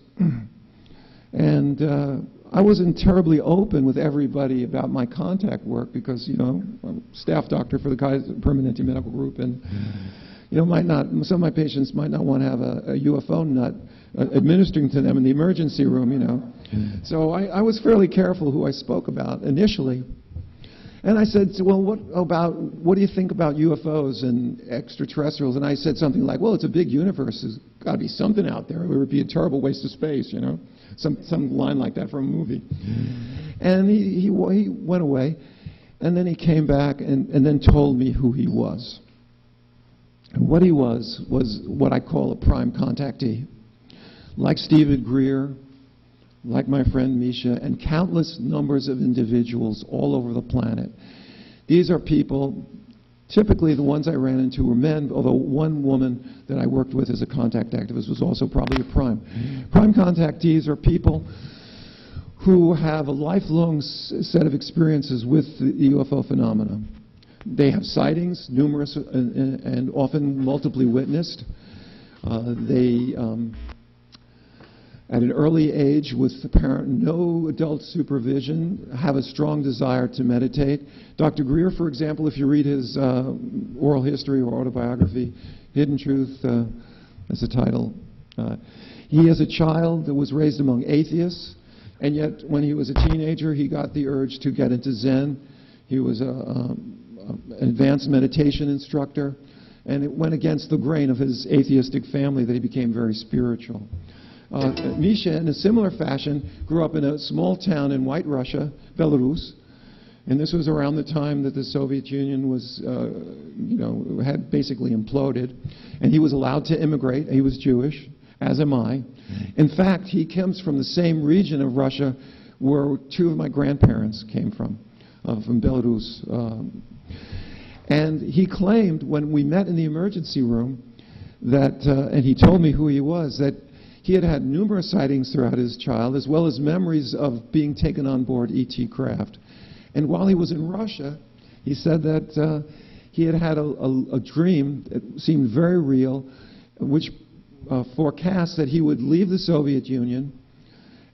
And I wasn't terribly open with everybody about my contact work because, I'm a staff doctor for the Kaiser Permanente Medical Group, and some of my patients might not want to have a UFO nut administering to them in the emergency room, So I was fairly careful who I spoke about initially. And I said, well, what do you think about UFOs and extraterrestrials? And I said something like, well, it's a big universe. There's got to be something out there. It would be a terrible waste of space, some line like that from a movie. And he went away, and then he came back and then told me who he was. And what he was what I call a prime contactee. Like Stephen Greer, like my friend Misha, and countless numbers of individuals all over the planet. These are people, typically the ones I ran into were men, although one woman that I worked with as a contact activist was also probably a prime. Prime contactees are people who have a lifelong set of experiences with the UFO phenomena. They have sightings, numerous and often multiply witnessed. They at an early age, with apparent no adult supervision, have a strong desire to meditate. Dr. Greer, for example, if you read his oral history or autobiography, Hidden Truth, as the title, he as a child was raised among atheists, and yet when he was a teenager, he got the urge to get into Zen. He was an advanced meditation instructor, and it went against the grain of his atheistic family that he became very spiritual. Misha, in a similar fashion, grew up in a small town in White Russia, Belarus, and this was around the time that the Soviet Union was, had basically imploded, and he was allowed to immigrate. He was Jewish, as am I. In fact, he comes from the same region of Russia where two of my grandparents came from Belarus. And he claimed, when we met in the emergency room, that, and he told me who he was, that he had had numerous sightings throughout his child, as well as memories of being taken on board E.T. craft. And while he was in Russia, he said that he had had a dream that seemed very real, which forecast that he would leave the Soviet Union,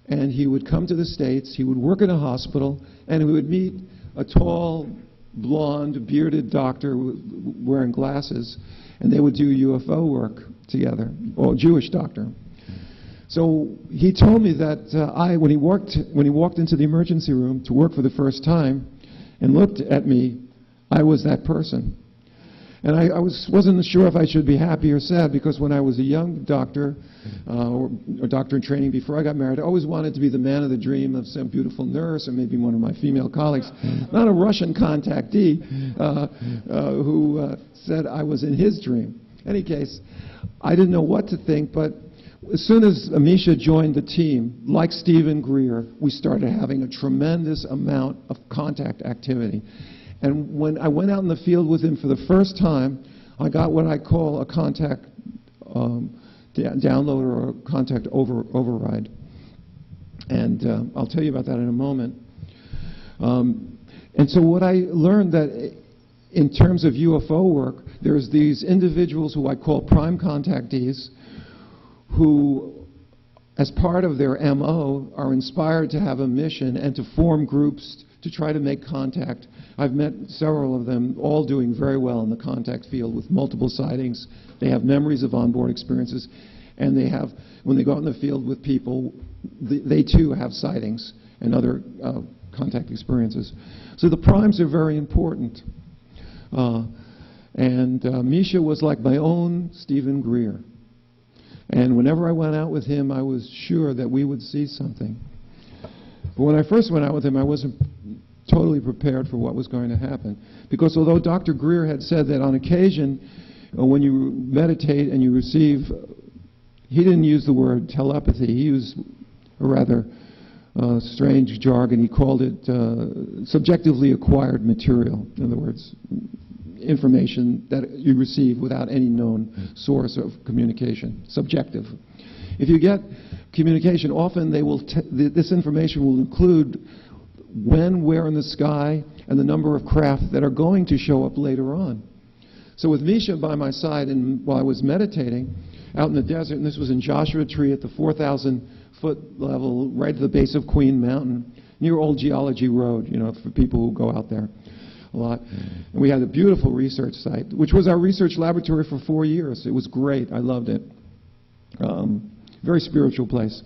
and he would come to the States, he would work in a hospital, and he would meet a tall, blonde, bearded doctor wearing glasses, and they would do UFO work together, or a Jewish doctor. So he told me that when he walked into the emergency room to work for the first time and looked at me, I was that person. And I wasn't sure if I should be happy or sad, because when I was a young doctor, or doctor in training before I got married, I always wanted to be the man of the dream of some beautiful nurse or maybe one of my female colleagues, not a Russian contactee who said I was in his dream. In any case, I didn't know what to think, but as soon as Misha joined the team, like Stephen Greer, we started having a tremendous amount of contact activity. And when I went out in the field with him for the first time, I got what I call a contact download or a contact override. And I'll tell you about that in a moment. And so what I learned that in terms of UFO work, there's these individuals who I call prime contactees, who, as part of their MO, are inspired to have a mission and to form groups to try to make contact. I've met several of them, all doing very well in the contact field with multiple sightings. They have memories of onboard experiences, and they have, when they go out in the field with people, they too have sightings and other contact experiences. So the primes are very important. Misha was like my own Stephen Greer. And whenever I went out with him, I was sure that we would see something. But when I first went out with him, I wasn't totally prepared for what was going to happen. Because although Dr. Greer had said that on occasion, when you meditate and you receive, he didn't use the word telepathy. He used a rather strange jargon. He called it subjectively acquired material. In other words, information that you receive without any known source of communication, subjective. If you get communication, often they will this information will include when, where in the sky, and the number of craft that are going to show up later on. So with Misha by my side, and while I was meditating out in the desert, and this was in Joshua Tree at the 4,000-foot level, right at the base of Queen Mountain, near Old Geology Road, you know, for people who go out there a lot. And we had a beautiful research site, which was our research laboratory for 4 years. It was great. I loved it. Very spiritual place.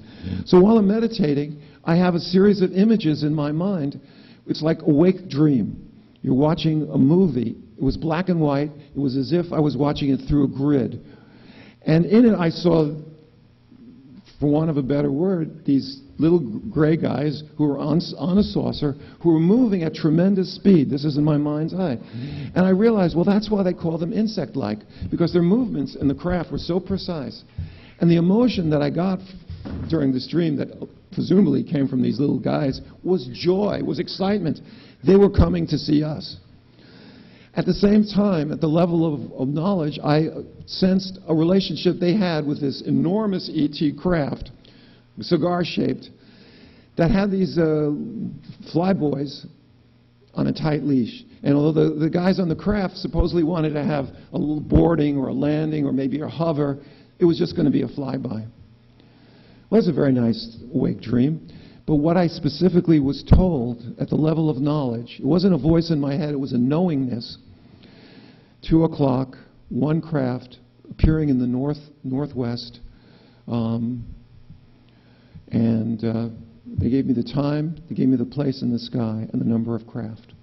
So while I'm meditating, I have a series of images in my mind. It's like a wake dream. You're watching a movie. It was black and white. It was as if I was watching it through a grid. And in it I saw, for want of a better word, these little gray guys who were on a saucer, who were moving at tremendous speed. This is in my mind's eye. And I realized, well, that's why they call them insect-like, because their movements in the craft were so precise. And the emotion that I got during this dream that presumably came from these little guys was joy, was excitement. They were coming to see us. At the same time, at the level of knowledge, I sensed a relationship they had with this enormous ET craft, cigar-shaped, that had these flyboys on a tight leash. And although the guys on the craft supposedly wanted to have a little boarding or a landing or maybe a hover, it was just going to be a flyby. Well, it was a very nice awake dream. But what I specifically was told at the level of knowledge, it wasn't a voice in my head, it was a knowingness. 2 o'clock, one craft appearing in the northwest, they gave me the time, they gave me the place in the sky, and the number of craft.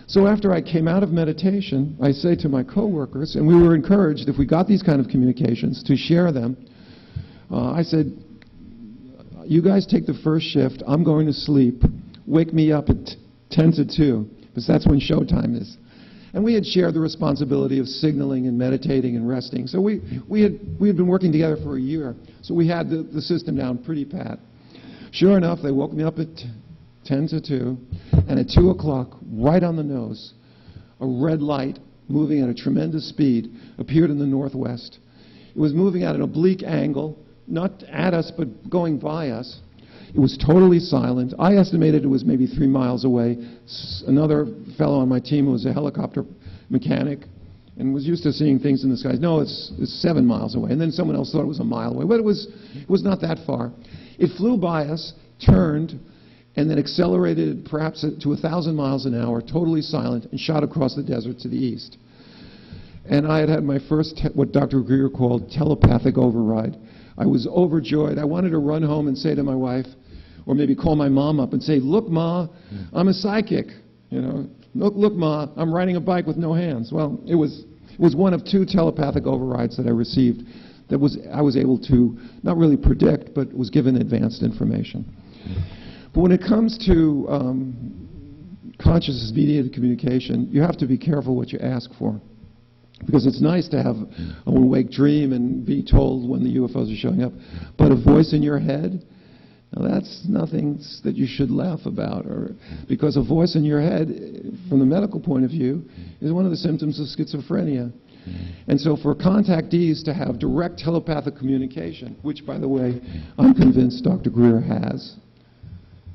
So after I came out of meditation, I say to my coworkers, and we were encouraged, if we got these kind of communications, to share them. I said, you guys take the first shift, I'm going to sleep, wake me up at 10 to 2, because that's when showtime is. And we had shared the responsibility of signaling and meditating and resting. So we had been working together for a year, so we had the system down pretty pat. Sure enough, they woke me up at 10 to 2, and at 2 o'clock, right on the nose, a red light moving at a tremendous speed appeared in the northwest. It was moving at an oblique angle, not at us, but going by us. It was totally silent. I estimated it was maybe 3 miles away. Another fellow on my team who was a helicopter mechanic and was used to seeing things in the skies. No, it's 7 miles away. And then someone else thought it was a mile away. But it was not that far. It flew by us, turned, and then accelerated perhaps to 1,000 miles an hour, totally silent, and shot across the desert to the east. And I had my first, what Dr. Greer called telepathic override. I was overjoyed. I wanted to run home and say to my wife, or maybe call my mom up and say, look, Ma, I'm a psychic. You know, look, Ma, I'm riding a bike with no hands. Well, it was one of 2 telepathic overrides that I received that I was able to not really predict, but was given advanced information. But when it comes to consciousness-mediated communication, you have to be careful what you ask for. Because it's nice to have an awake dream and be told when the UFOs are showing up. But a voice in your head, now that's nothing that you should laugh about. Because a voice in your head, from the medical point of view, is one of the symptoms of schizophrenia. And so for contactees to have direct telepathic communication, which, by the way, I'm convinced Dr. Greer has,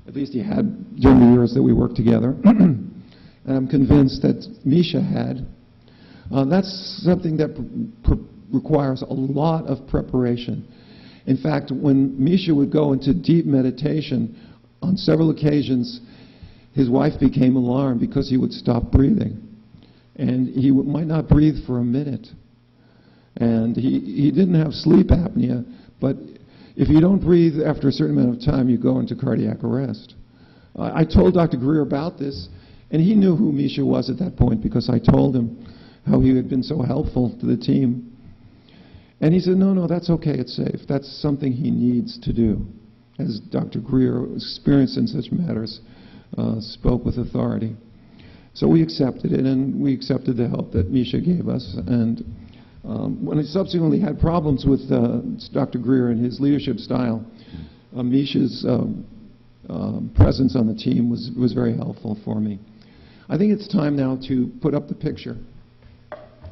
at least he had during the years that we worked together, and I'm convinced that Misha had, that's something that requires a lot of preparation. In fact, when Misha would go into deep meditation, on several occasions, his wife became alarmed because he would stop breathing. And he might not breathe for a minute. And he didn't have sleep apnea, but if you don't breathe after a certain amount of time, you go into cardiac arrest. I told Dr. Greer about this, and he knew who Misha was at that point because I told him how he had been so helpful to the team. And he said, no, that's okay, it's safe. That's something he needs to do. As Dr. Greer, experienced in such matters, spoke with authority. So we accepted it, and we accepted the help that Misha gave us. And when I subsequently had problems with Dr. Greer and his leadership style, Misha's presence on the team was very helpful for me. I think it's time now to put up the picture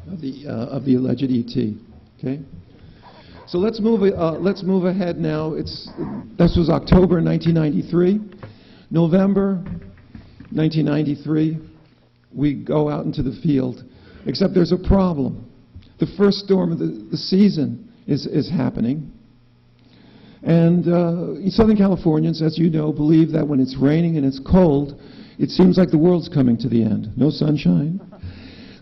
of the alleged ET. Okay. So let's move ahead now. This was October 1993. November 1993, we go out into the field, except there's a problem. The first storm of the season is happening. And Southern Californians, as you know, believe that when it's raining and it's cold, it seems like the world's coming to the end. No sunshine.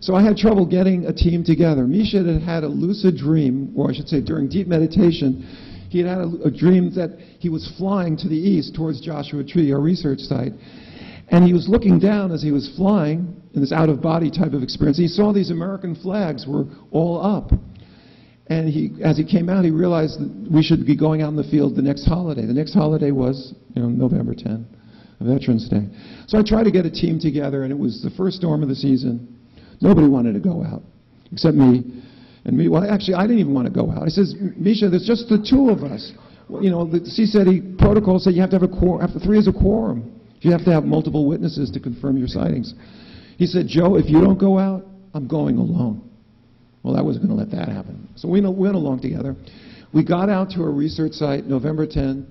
So I had trouble getting a team together. Misha had a lucid dream, or I should say during deep meditation, he had a dream that he was flying to the east towards Joshua Tree, our research site. And he was looking down as he was flying in this out-of-body type of experience. He saw these American flags were all up. And as he came out, he realized that we should be going out in the field the next holiday. The next holiday was November 10, Veterans Day. So I tried to get a team together, and it was the first storm of the season. Nobody wanted to go out, except me. And me, well, actually, I didn't even want to go out. I says, Misha, there's just the two of us. Well, the CSETI protocol said you have to have a quorum. After three is a quorum. You have to have multiple witnesses to confirm your sightings. He said, Joe, if you don't go out, I'm going alone. Well, I wasn't going to let that happen. So we went along together. We got out to a research site November 10,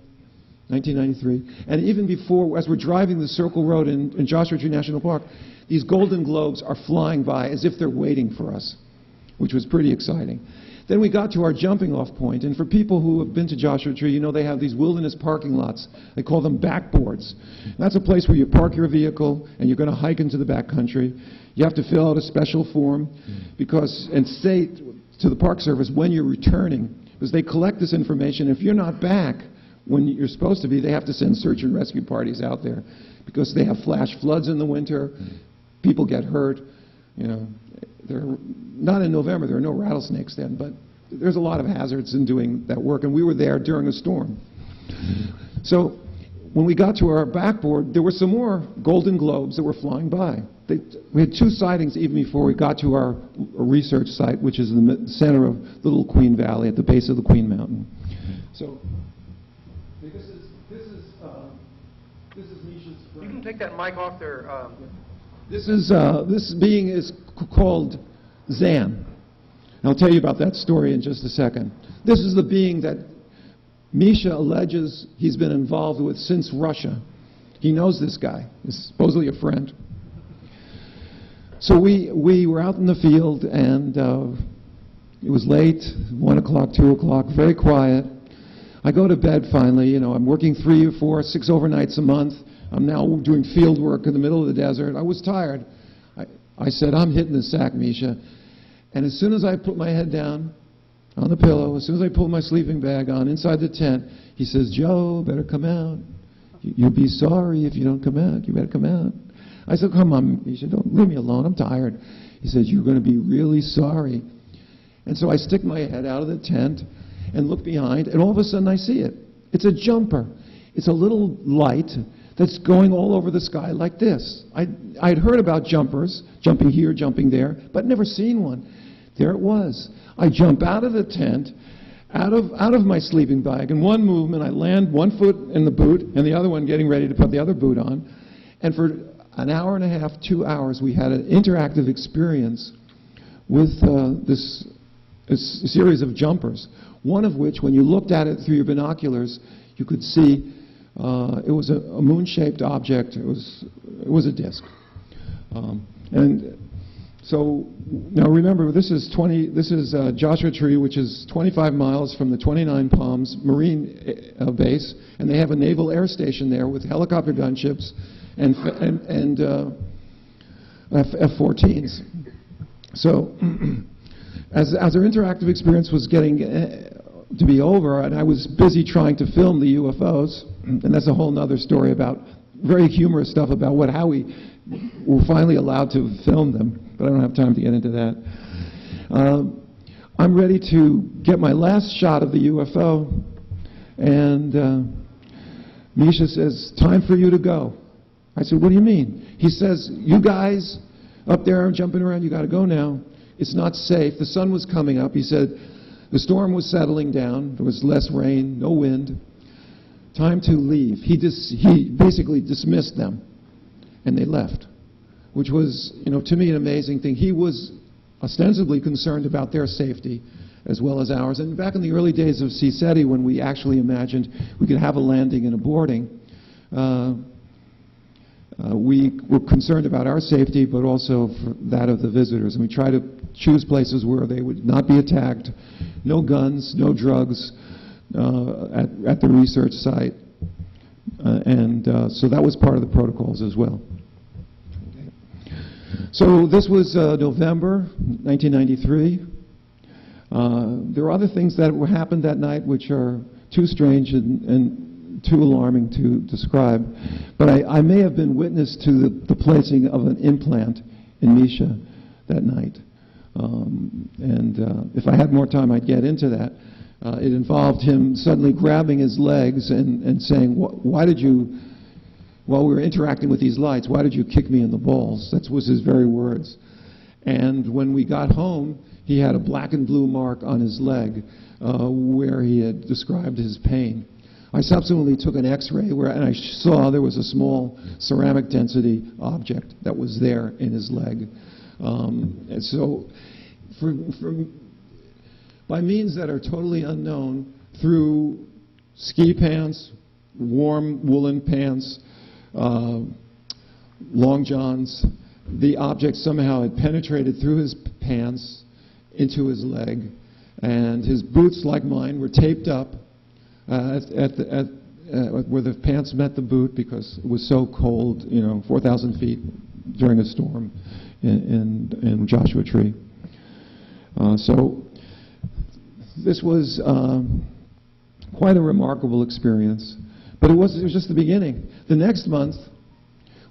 1993. And even before, as we're driving the Circle Road in Joshua Tree National Park, these golden globes are flying by as if they're waiting for us, which was pretty exciting. Then we got to our jumping off point, and for people who have been to Joshua Tree, they have these wilderness parking lots. They call them backboards. And that's a place where you park your vehicle and you're going to hike into the backcountry. You have to fill out a special form and say to the Park Service when you're returning, because they collect this information. If you're not back when you're supposed to be, they have to send search and rescue parties out there because they have flash floods in the winter. People get hurt. They're not in November. There are no rattlesnakes then, but there's a lot of hazards in doing that work, and we were there during a storm. So when we got to our backboard, there were some more golden globes that were flying by. We had two sightings even before we got to our research site, which is in the center of the Little Queen Valley at the base of the Queen Mountain. So this is Misha's friend. You can take that mic off there. This being is called Zan. I'll tell you about that story in just a second. This is the being that Misha alleges he's been involved with since Russia. He knows this guy. He's supposedly a friend. So we were out in the field, and it was late, 1 o'clock, 2 o'clock, very quiet. I go to bed finally. I'm working 3 or 4, 6 overnights a month. I'm now doing field work in the middle of the desert. I was tired. I said, I'm hitting the sack, Misha. And as soon as I put my head down on the pillow, as soon as I pulled my sleeping bag on inside the tent, he says, Joe, better come out. You'll be sorry if you don't come out. You better come out. I said, come on, Misha, don't leave me alone. I'm tired. He says, you're going to be really sorry. And so I stick my head out of the tent and look behind, and all of a sudden I see it. It's a jumper. It's a little light that's going all over the sky like this. I'd heard about jumpers, jumping here, jumping there, but never seen one. There it was. I jump out of the tent, out of my sleeping bag. In one movement, I land one foot in the boot and the other one getting ready to put the other boot on. And for an hour and a half, 2 hours, we had an interactive experience with this series of jumpers, one of which, when you looked at it through your binoculars, you could see it was a moon-shaped object. It was a disc. And so now remember, this is Joshua Tree, which is 25 miles from the 29 Palms Marine base, and they have a naval air station there with helicopter gunships and F-14s. So as our interactive experience was getting to be over, and I was busy trying to film the UFOs, and that's a whole other story about very humorous stuff about how we were finally allowed to film them, but I don't have time to get into that. I'm ready to get my last shot of the UFO, and Misha says, "Time for you to go." I said, "What do you mean?" He says, "You guys up there jumping around, you got to go now. It's not safe." The sun was coming up. He said, the storm was settling down. There was less rain, no wind. Time to leave. He basically dismissed them, and they left, which was, to me, an amazing thing. He was ostensibly concerned about their safety as well as ours. And back in the early days of CSETI, when we actually imagined we could have a landing and a boarding, we were concerned about our safety, but also for that of the visitors. And we tried to choose places where they would not be attacked, no guns, no drugs at the research site. So that was part of the protocols as well. So this was November 1993. There are other things that happened that night which are too strange and too alarming to describe, but I may have been witness to the placing of an implant in Misha that night. If I had more time, I'd get into that. It involved him suddenly grabbing his legs and saying, "Why did you, while we were interacting with these lights, why did you kick me in the balls?" That was his very words. And when we got home, he had a black and blue mark on his leg where he had described his pain. I subsequently took an X-ray and I saw there was a small ceramic density object that was there in his leg. And so by means that are totally unknown, through ski pants, warm woolen pants, long johns, the object somehow had penetrated through his pants into his leg, and his boots, like mine, were taped up where the pants met the boot because it was so cold, 4,000 feet during a storm in Joshua Tree. So this was quite a remarkable experience, but it was just the beginning. The next month,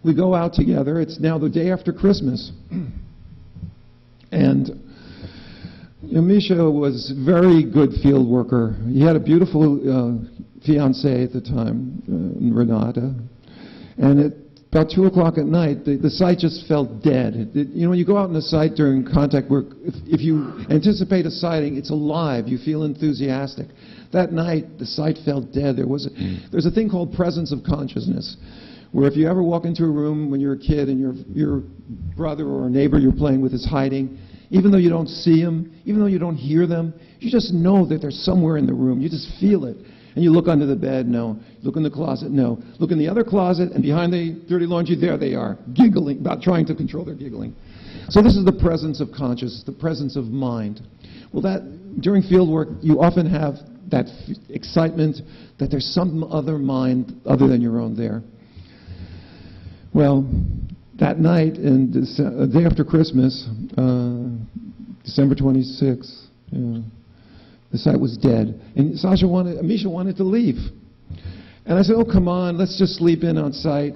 we go out together. It's now the day after Christmas, and Misha was a very good field worker. He had a beautiful fiancée at the time, Renata, and at about 2 o'clock at night, the site just felt dead. When you go out on a site during contact work, if you anticipate a sighting, it's alive. You feel enthusiastic. That night, the site felt dead. There's a thing called presence of consciousness, where if you ever walk into a room when you're a kid and your brother or a neighbor you're playing with is hiding, even though you don't see them, even though you don't hear them, you just know that they're somewhere in the room. You just feel it. And you look under the bed, no. Look in the closet, no. Look in the other closet, and behind the dirty laundry, there they are, giggling, about trying to control their giggling. So this is the presence of consciousness, the presence of mind. Well, during field work, you often have that excitement that there's some other mind other than your own there. Well, that night, and the day after Christmas, December 26th, the site was dead. And Misha wanted to leave. And I said, "Oh, come on, let's just sleep in on site."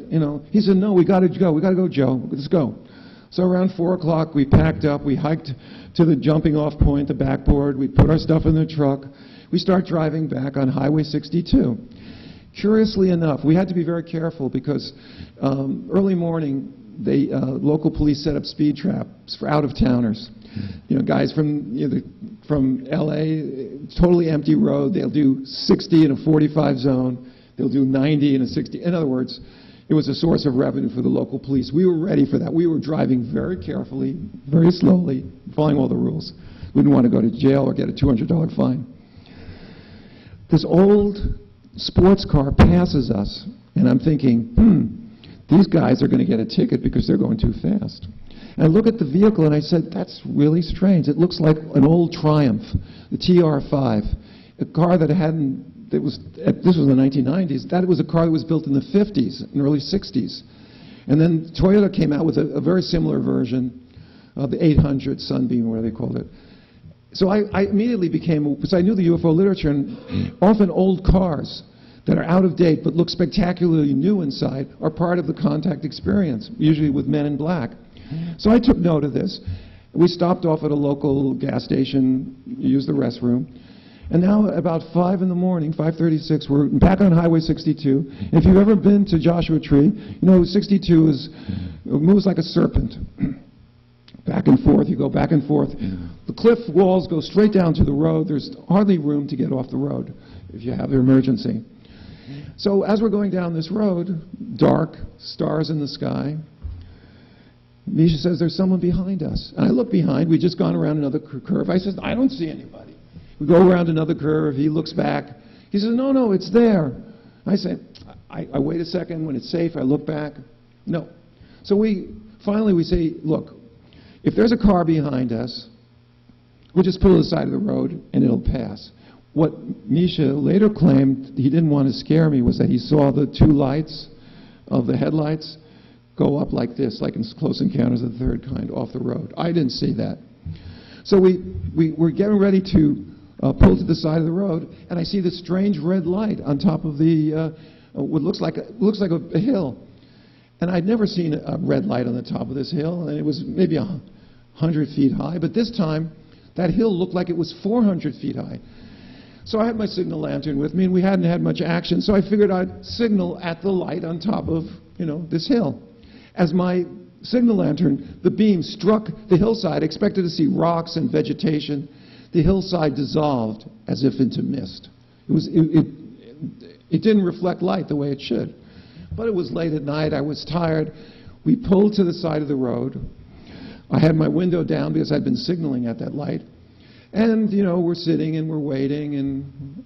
He said, "No, we got to go. We got to go, Joe. Let's go." So around 4 o'clock, we packed up. We hiked to the jumping off point, the backboard. We put our stuff in the truck. We start driving back on Highway 62. Curiously enough, we had to be very careful because early morning, local police set up speed traps for out-of-towners. Guys from L.A., totally empty road. They'll do 60 in a 45 zone. They'll do 90 in a 60. In other words, it was a source of revenue for the local police. We were ready for that. We were driving very carefully, very slowly, following all the rules. We didn't want to go to jail or get a $200 fine. This old sports car passes us, and I'm thinking, these guys are going to get a ticket because they're going too fast. And I look at the vehicle and I said, that's really strange. It looks like an old Triumph, the TR5, a car that this was in the 1990s. That was a car that was built in the 50s and early 60s. And then Toyota came out with a very similar version of the 800 Sunbeam, whatever they called it. So I immediately became, because I knew the UFO literature, and often old cars that are out of date but look spectacularly new inside are part of the contact experience, usually with men in black. So I took note of this. We stopped off at a local gas station, used the restroom, and now at about 5 in the morning, 5:36, we're back on Highway 62. And if you've ever been to Joshua Tree, you know 62 moves like a serpent. Back and forth, you go back and forth. The cliff walls go straight down to the road. There's hardly room to get off the road if you have an emergency. So as we're going down this road, dark, stars in the sky, Misha says, there's someone behind us. And I look behind. We'd just gone around another curve. I said, I don't see anybody. We go around another curve. He looks back. He says, no, it's there. I say, I wait a second. When it's safe, I look back. No. So finally we say, look, if there's a car behind us, we'll just pull to the side of the road and it'll pass. What Misha later claimed he didn't want to scare me was that he saw the two lights of the headlights go up like this, like in Close Encounters of the Third Kind, off the road. I didn't see that. So we're getting ready to pull to the side of the road, and I see this strange red light on top of what looks like a hill. And I'd never seen a red light on the top of this hill, and it was maybe 100 feet high, but this time that hill looked like it was 400 feet high. So I had my signal lantern with me, and we hadn't had much action, so I figured I'd signal at the light on top of, this hill. As my signal lantern, the beam struck the hillside, I expected to see rocks and vegetation. The hillside dissolved as if into mist. It didn't reflect light the way it should. But it was late at night, I was tired. We pulled to the side of the road. I had my window down because I'd been signaling at that light. And, we're sitting and we're waiting, and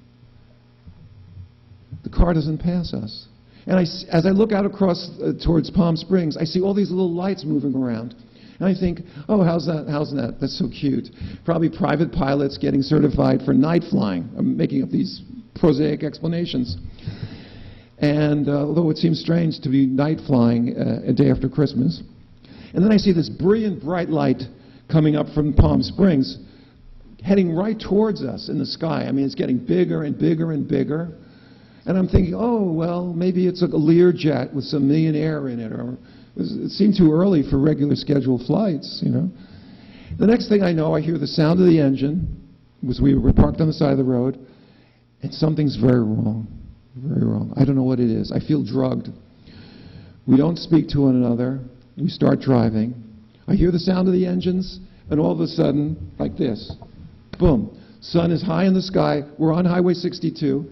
the car doesn't pass us. And as I look out across towards Palm Springs, I see all these little lights moving around. And I think, oh, how's that? That's so cute. Probably private pilots getting certified for night flying. I'm making up these prosaic explanations. And although it seems strange to be night flying a day after Christmas. And then I see this brilliant bright light coming up from Palm Springs, heading right towards us in the sky. I mean, it's getting bigger and bigger and bigger. And I'm thinking, oh, well, maybe it's like a Learjet with some million air in it. Or it seemed too early for regular scheduled flights, The next thing I know, I hear the sound of the engine, because we were parked on the side of the road, and something's very wrong. Very wrong. I don't know what it is. I feel drugged. We don't speak to one another. We start driving. I hear the sound of the engines, and all of a sudden, like this, boom, sun is high in the sky. We're on Highway 62.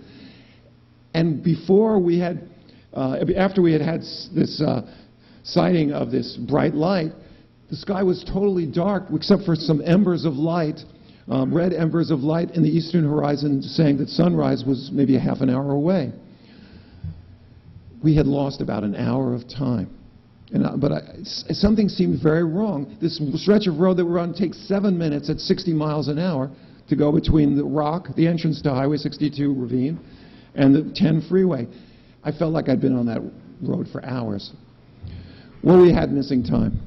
And before we had, after we had this sighting of this bright light, the sky was totally dark except for some embers of light, red embers of light in the eastern horizon, saying that sunrise was maybe a half an hour away. We had lost about an hour of time. But something seemed very wrong. This stretch of road that we're on takes 7 minutes at 60 miles an hour to go between the rock, the entrance to Highway 62 ravine, and the 10 freeway. I felt like I'd been on that road for hours. Well, we had missing time.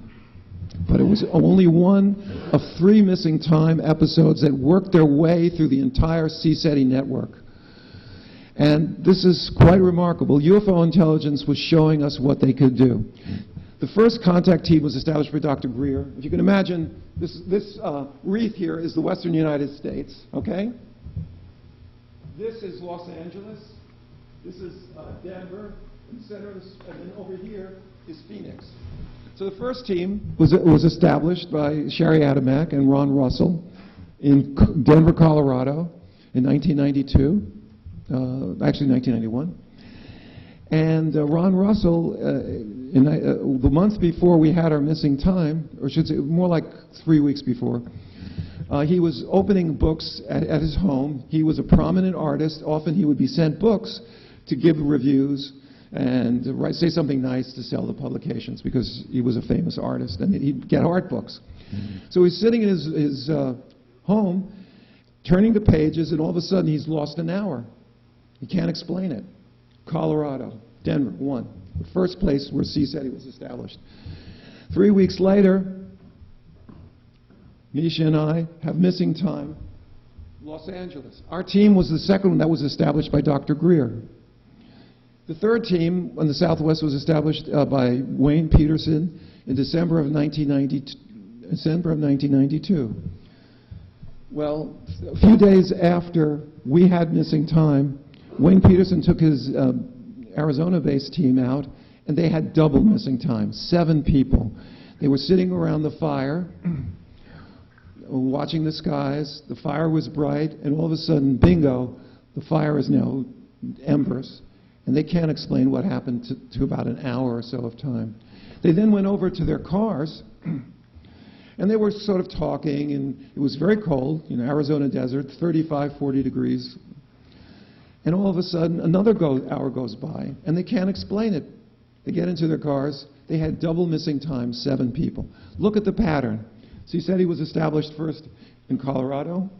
But it was only one of 3 missing time episodes that worked their way through the entire CSETI network. And this is quite remarkable. UFO intelligence was showing us what they could do. The first contact team was established by Dr. Greer. If you can imagine, this wreath here is the western United States, okay? This is Los Angeles. This is Denver. In the center, and then over here is Phoenix. So the first team was established by Sherry Adamak and Ron Russell in Denver, Colorado in 1992, actually 1991. And Ron Russell, the month before we had our missing time, or should say more like 3 weeks before, he was opening books at his home. He was a prominent artist. Often he would be sent books to give reviews and say something nice to sell the publications because he was a famous artist and he'd get art books. So he's sitting in his home, turning the pages, and all of a sudden he's lost an hour. He can't explain it. Colorado, Denver, 1. the first place where CSETI was established. 3 weeks later, Misha and I have missing time, Los Angeles. Our team was the second one that was established by Dr. Greer. The third team on the Southwest was established by Wayne Peterson in December of 1992. Well, a few days after we had missing time, Wayne Peterson took his Arizona-based team out, and they had double missing time, 7 people. They were sitting around the fire, watching the skies. The fire was bright, and all of a sudden, bingo, the fire is now embers. And they can't explain what happened to about an hour or so of time. They then went over to their cars, and they were sort of talking, and it was very cold, Arizona desert, 35, 40 degrees. And all of a sudden, another hour goes by, and they can't explain it. They get into their cars. They had double missing time, 7 people. Look at the pattern. CSETI was established first in Colorado,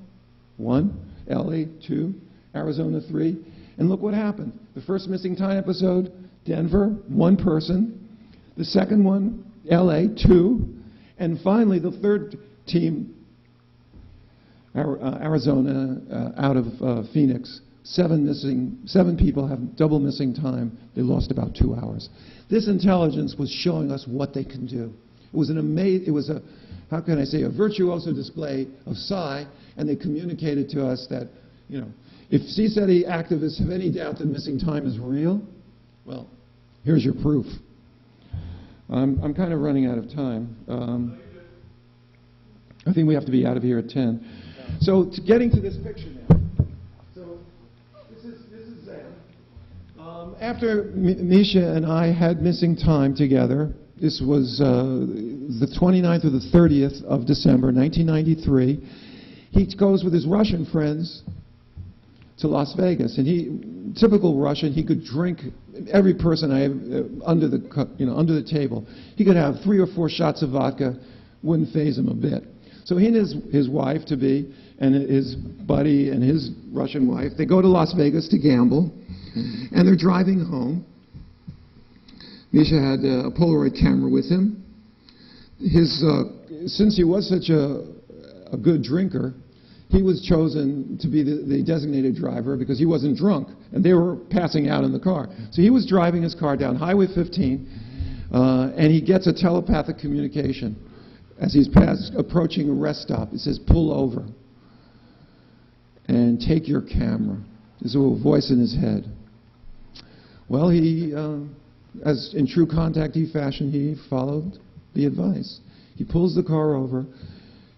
1, LA, 2, Arizona, 3. And look what happened. The first missing time episode, Denver, 1 person. The second one, LA, 2. And finally, the third team, Arizona, out of Phoenix, 7 people have double missing time. They lost about 2 hours. This intelligence was showing us what they can do. It was a how can I say, a virtuoso display of psi, and they communicated to us that, if CSETI activists have any doubt that missing time is real, well, here's your proof. I'm kind of running out of time. I think we have to be out of here at 10. So getting to this picture now. So this is Zen. After Misha and I had missing time together, this was the 29th or the 30th of December, 1993. He goes with his Russian friends to Las Vegas, and typical Russian, he could drink every person under the table. He could have 3 or 4 shots of vodka, wouldn't faze him a bit. So he and his wife to be, and his buddy and his Russian wife, they go to Las Vegas to gamble, and they're driving home. Misha had a Polaroid camera with him. Since he was such a good drinker, he was chosen to be the designated driver because he wasn't drunk, and they were passing out in the car. So he was driving his car down Highway 15, and he gets a telepathic communication as he's approaching a rest stop. It says, "Pull over and take your camera." There's a little voice in his head. Well, he, as in true contactee fashion, he followed the advice. He pulls the car over.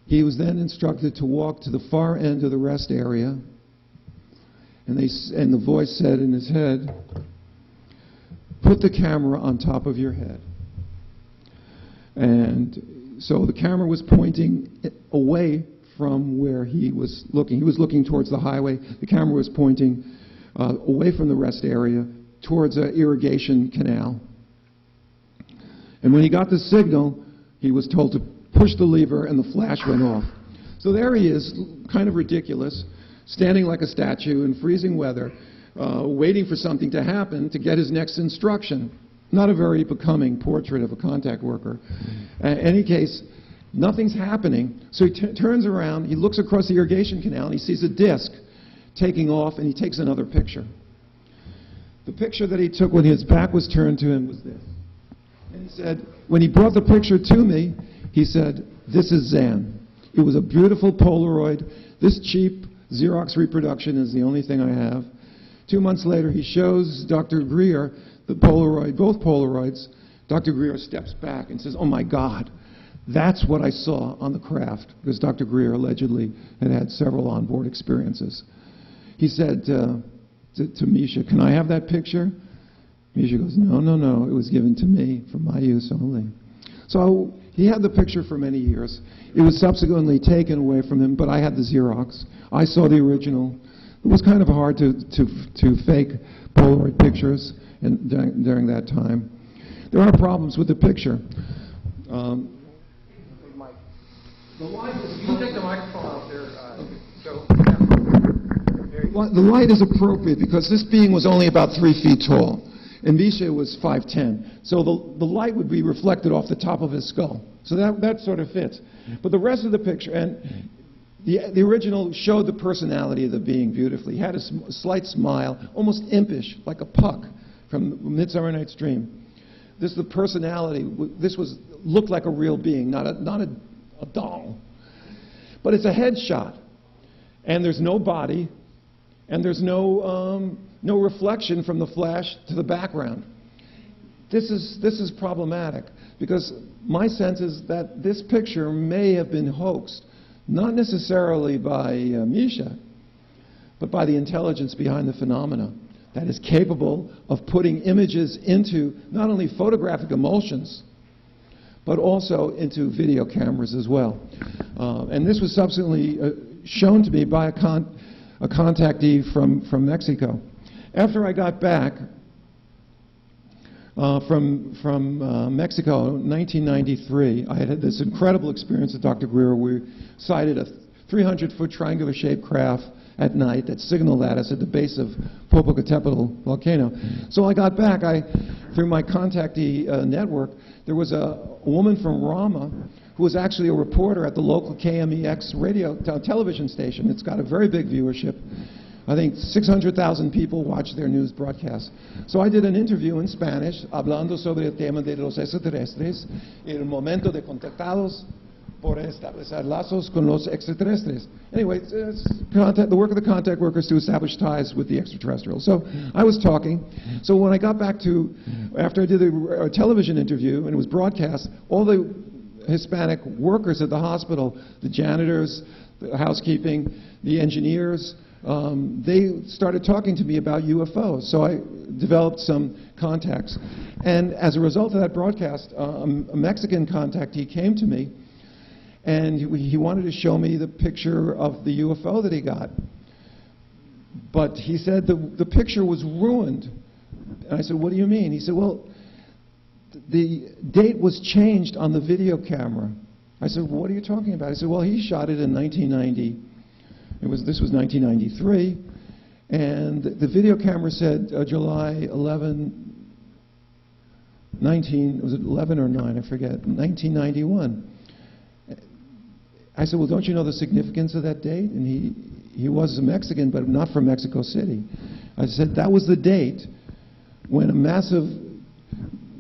He was then instructed to walk to the far end of the rest area, and the voice said in his head, "Put the camera on top of your head." And so the camera was pointing away from where he was looking. He was looking towards the highway. The camera was pointing away from the rest area towards an irrigation canal. And when he got the signal, he was told to push the lever, and the flash went off. So there he is, kind of ridiculous, standing like a statue in freezing weather, waiting for something to happen to get his next instruction. Not a very becoming portrait of a contact worker. In any case, nothing's happening. So he turns around, he looks across the irrigation canal, and he sees a disc taking off, and he takes another picture. The picture that he took when his back was turned to him was this. And he said, when he brought the picture to me, he said, "This is Zen." It was a beautiful Polaroid. This cheap Xerox reproduction is the only thing I have. 2 months later, he shows Dr. Greer the Polaroid, both Polaroids. Dr. Greer steps back and says, "Oh my God, that's what I saw on the craft," because Dr. Greer allegedly had several onboard experiences. He said to Misha, "Can I have that picture?" Misha goes, "No, no, no, it was given to me for my use only." So he had the picture for many years. It was subsequently taken away from him, but I had the Xerox. I saw the original. It was kind of hard to fake Polaroid pictures during that time. There are problems with the picture. The light is, you can take the microphone off there. The light is appropriate because this being was only about 3 feet tall. and Misha was 5'10". So the light would be reflected off the top of his skull. So that sort of fits. But the rest of the picture, and the original showed the personality of the being beautifully. He had a slight smile, almost impish, like a puck from Midsummer Night's Dream. This is the personality. Looked like a real being, not a doll. But it's a headshot, and there's no body, and there's no reflection from the flash to the background. This is problematic, because my sense is that this picture may have been hoaxed, not necessarily by Misha, but by the intelligence behind the phenomena that is capable of putting images into not only photographic emulsions, but also into video cameras as well. And this was subsequently shown to me by a contactee from Mexico. After I got back from Mexico in 1993, I had this incredible experience with Dr. Greer. We sighted a 300-foot triangular-shaped craft at night that signaled at us at the base of Popocatépetl volcano. So I got back. Through my contactee network, there was a woman from Rama who was actually a reporter at the local KMEX television station. It's got a very big viewership. I think 600,000 people watch their news broadcast. So I did an interview in Spanish, hablando sobre el tema de los extraterrestres, el momento de contactados por establecer lazos con los extraterrestres. Anyway, it's the work of the contact workers to establish ties with the extraterrestrials. So I was talking. So when I got back after I did a television interview and it was broadcast, all the Hispanic workers at the hospital, the janitors, the housekeeping, the engineers, they started talking to me about UFOs. So I developed some contacts. And as a result of that broadcast, a Mexican contactee came to me, and he wanted to show me the picture of the UFO that he got. But he said the picture was ruined. And I said, what do you mean? He said, well, the date was changed on the video camera. I said, well, what are you talking about? He said, well, he shot it in 1990. This was 1993. And the video camera said July 11, was it 11 or 9? I forget. 1991. I said, well, don't you know the significance of that date? And he was a Mexican, but not from Mexico City. I said, that was the date when a massive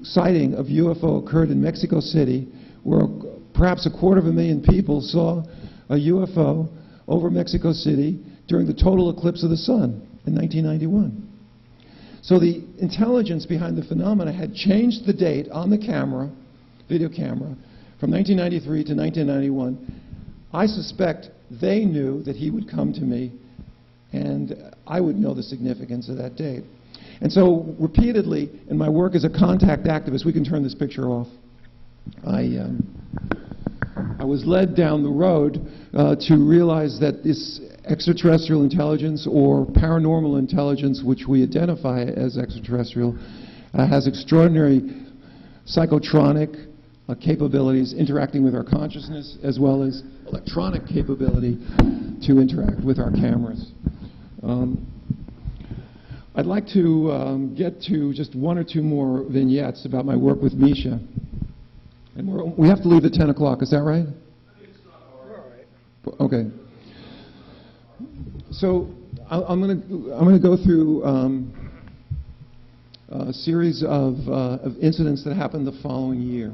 sighting of UFO occurred in Mexico City, where perhaps 250,000 people saw a UFO over Mexico City during the total eclipse of the sun in 1991. So the intelligence behind the phenomena had changed the date on the camera, video camera, from 1993 to 1991. I suspect they knew that he would come to me, and I would know the significance of that date. And so repeatedly, in my work as a contact activist, we can turn this picture off. I was led down the road to realize that this extraterrestrial intelligence or paranormal intelligence, which we identify as extraterrestrial, has extraordinary psychotronic capabilities interacting with our consciousness, as well as electronic capability to interact with our cameras. I'd like to get to just one or two more vignettes about my work with Misha. And we have to leave at 10 o'clock, is that right? It's not all right. Okay. So I'm going to go through a series of incidents that happened the following year.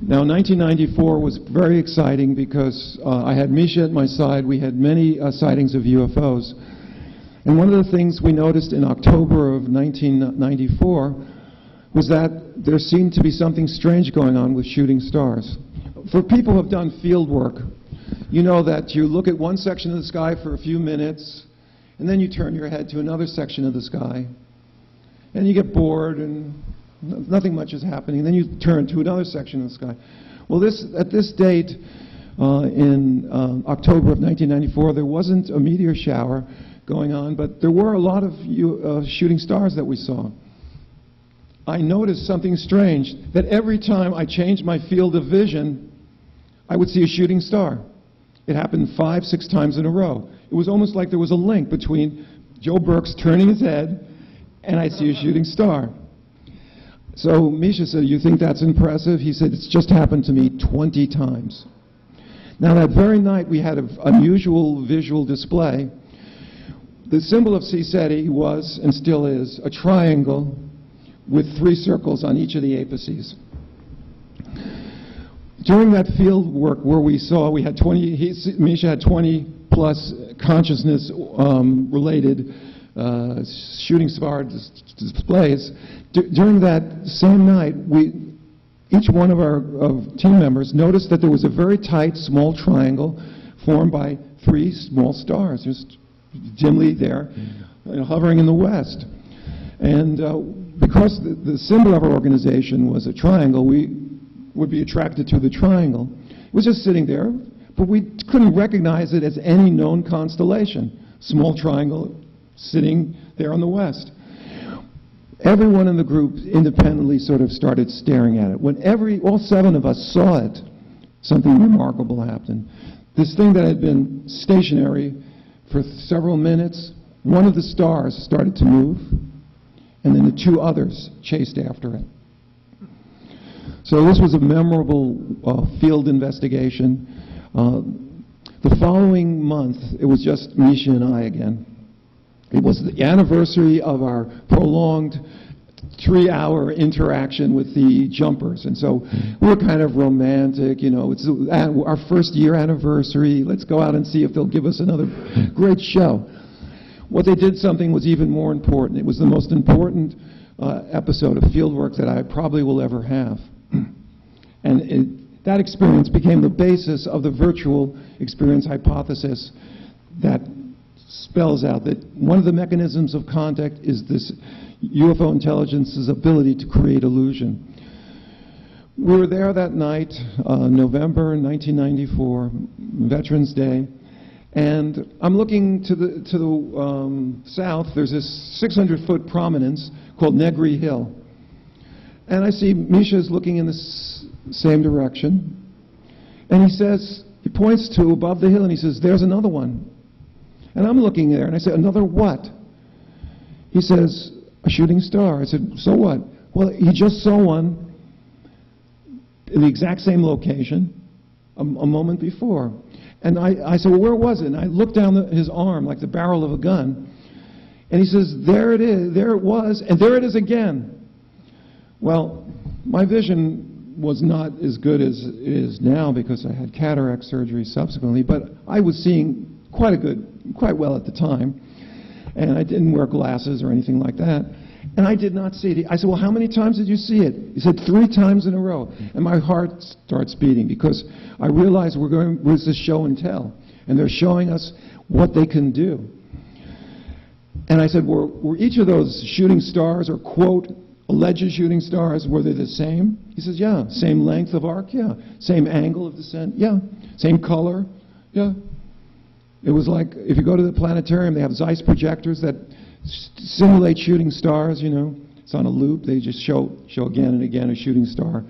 Now, 1994 was very exciting because I had Misha at my side. We had many sightings of UFOs. And one of the things we noticed in October of 1994 was that there seemed to be something strange going on with shooting stars. For people who have done field work, you know that you look at one section of the sky for a few minutes, and then you turn your head to another section of the sky, and you get bored, and nothing much is happening. Then you turn to another section of the sky. Well, at this date, in October of 1994, there wasn't a meteor shower going on, but there were a lot of shooting stars that we saw. I noticed something strange, that every time I changed my field of vision, I would see a shooting star. It happened 5, 6 times in a row. It was almost like there was a link between Joe Burkes turning his head and I see a shooting star. So Misha said, "You think that's impressive?" He said, "It's just happened to me 20 times." Now, that very night, we had an unusual visual display. The symbol of CSETI was, and still is, a triangle with 3 circles on each of the apices. During that field work where we saw, we had 20, Misha had 20 plus consciousness related shooting star displays. During that same night, each one of our team members noticed that there was a very tight, small triangle formed by 3 small stars, just dimly there, hovering in the west. And because the symbol of our organization was a triangle, we would be attracted to the triangle. It was just sitting there, but we couldn't recognize it as any known constellation. Small triangle sitting there on the west. Everyone in the group independently sort of started staring at it. When all 7 of us saw it, something remarkable happened. This thing that had been stationary for several minutes, one of the stars started to move, and then the 2 others chased after it. So this was a memorable field investigation. The following month, it was just Misha and I again. It was the anniversary of our prolonged 3-hour interaction with the jumpers. And so we were kind of romantic, it's our first year anniversary. Let's go out and see if they'll give us another great show. What they did something was even more important. It was the most important episode of fieldwork that I probably will ever have. And that experience became the basis of the virtual experience hypothesis that spells out that one of the mechanisms of contact is this UFO intelligence's ability to create illusion. We were there that night, November 1994, Veterans Day, and I'm looking to the south. There's this 600-foot prominence called Negri Hill. And I see Misha's looking in the same direction. And he points to above the hill and he says, "There's another one." And I'm looking there and I said, "Another what?" He says, "A shooting star." I said, "So what?" "Well, he just saw one in the exact same location a moment before." And I said, "Well, where was it?" And I looked down his arm like the barrel of a gun. And he says, "There it is, there it was, and there it is again." Well, my vision was not as good as it is now because I had cataract surgery subsequently, but I was seeing quite well at the time, and I didn't wear glasses or anything like that, and I did not see it. I said, "Well, how many times did you see it?" He said, 3 times in a row, and my heart starts beating because I realized this is show and tell, and they're showing us what they can do. And I said, were each of those shooting stars, or quote, alleged shooting stars, were they the same? He says, "Yeah." "Same length of arc?" "Yeah." "Same angle of descent?" "Yeah." "Same color?" "Yeah." It was like, if you go to the planetarium, they have Zeiss projectors that simulate shooting stars, It's on a loop. They just show again and again a shooting star.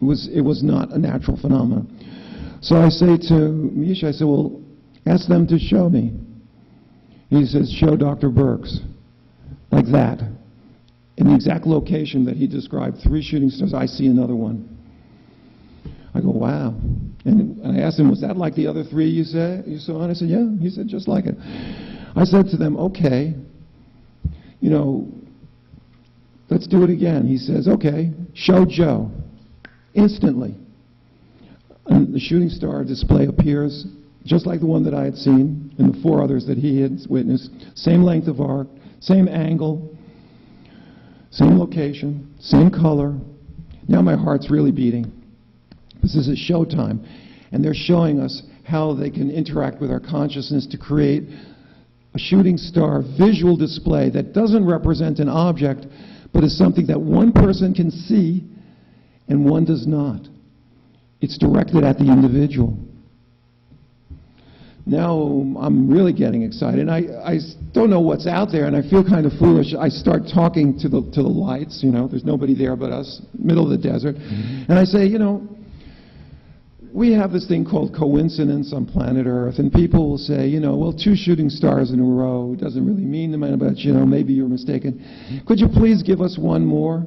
It was not a natural phenomenon. So I say to Misha, I said, "Well, ask them to show me." He says, "Show Dr. Burkes." Like that. In the exact location that he described, 3 shooting stars, I see another one. I go, "Wow." And I asked him, "Was that like the other 3 you saw?" And I said, "Yeah." He said, "Just like it." I said to them, "Okay, let's do it again." He says, "Okay, show Joe." Instantly, and the shooting star display appears just like the one that I had seen and the 4 others that he had witnessed. Same length of arc, same angle, same location, same color. Now my heart's really beating. This is a showtime, and they're showing us how they can interact with our consciousness to create a shooting star visual display that doesn't represent an object, but is something that one person can see and one does not. It's directed at the individual. Now I'm really getting excited. I don't know what's out there, and I feel kind of foolish. I start talking to the lights. There's nobody there but us, middle of the desert. And I say, we have this thing called coincidence on planet Earth, and people will say, you know, well, 2 shooting stars in a row doesn't really mean much, but, you know, maybe you're mistaken. Could you please give us one more?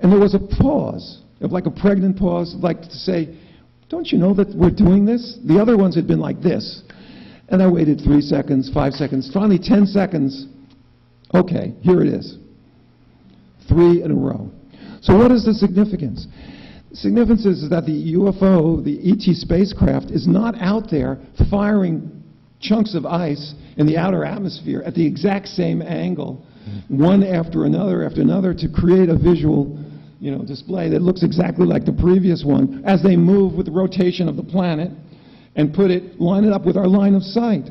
And there was a pause, like a pregnant pause, like to say, don't you know that we're doing this? The other ones had been like this. And I waited 3 seconds, 5 seconds, finally 10 seconds. Okay, here it is. 3 in a row. So what is the significance? The significance is that the UFO, the ET spacecraft, is not out there firing chunks of ice in the outer atmosphere at the exact same angle, one after another, to create a visual, you know, display that looks exactly like the previous one as they move with the rotation of the planet and line it up with our line of sight.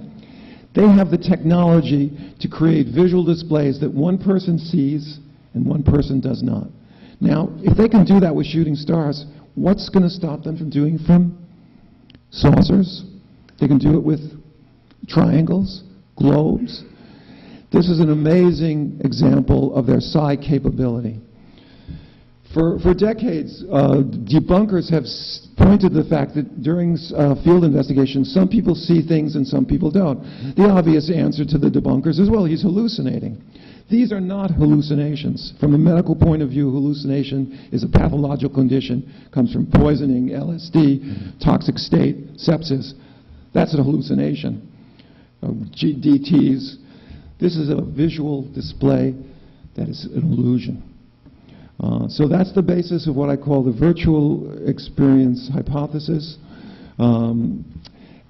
They have the technology to create visual displays that one person sees and one person does not. Now, if they can do that with shooting stars, what's going to stop them from doing it from saucers? They can do it with triangles, globes. This is an amazing example of their psi capability. For decades, debunkers have pointed to the fact that during field investigations, some people see things and some people don't. The obvious answer to the debunkers is, well, he's hallucinating. These are not hallucinations. From a medical point of view, hallucination is a pathological condition, comes from poisoning, LSD, toxic state, sepsis. That's a hallucination. DTs. This is a visual display that is an illusion. So that's the basis of what I call the virtual experience hypothesis.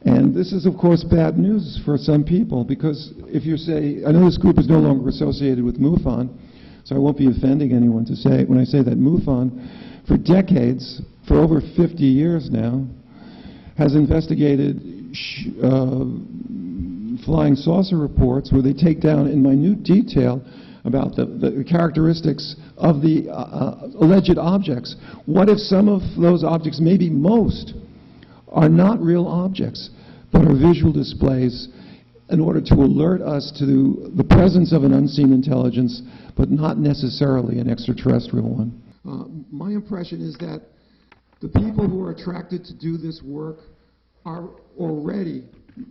And this is, of course, bad news for some people, because if you say, I know this group is no longer associated with MUFON, so I won't be offending anyone to say, when I say that MUFON, for decades, for over 50 years now, has investigated flying saucer reports where they take down in minute detail about the characteristics of the alleged objects. What if some of those objects, maybe most, are not real objects, but are visual displays in order to alert us to the presence of an unseen intelligence, but not necessarily an extraterrestrial one? My impression is that the people who are attracted to do this work are already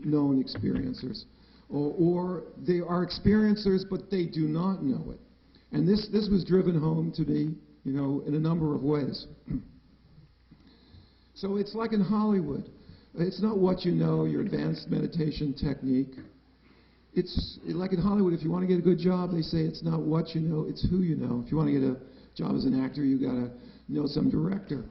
known experiencers, or they are experiencers, but they do not know it. And this was driven home to me, you know, in a number of ways. So it's like in Hollywood. It's not what you know, your advanced meditation technique. It's like in Hollywood, if you want to get a good job, they say it's not what you know, it's who you know. If you want to get a job as an actor, you got to know some director.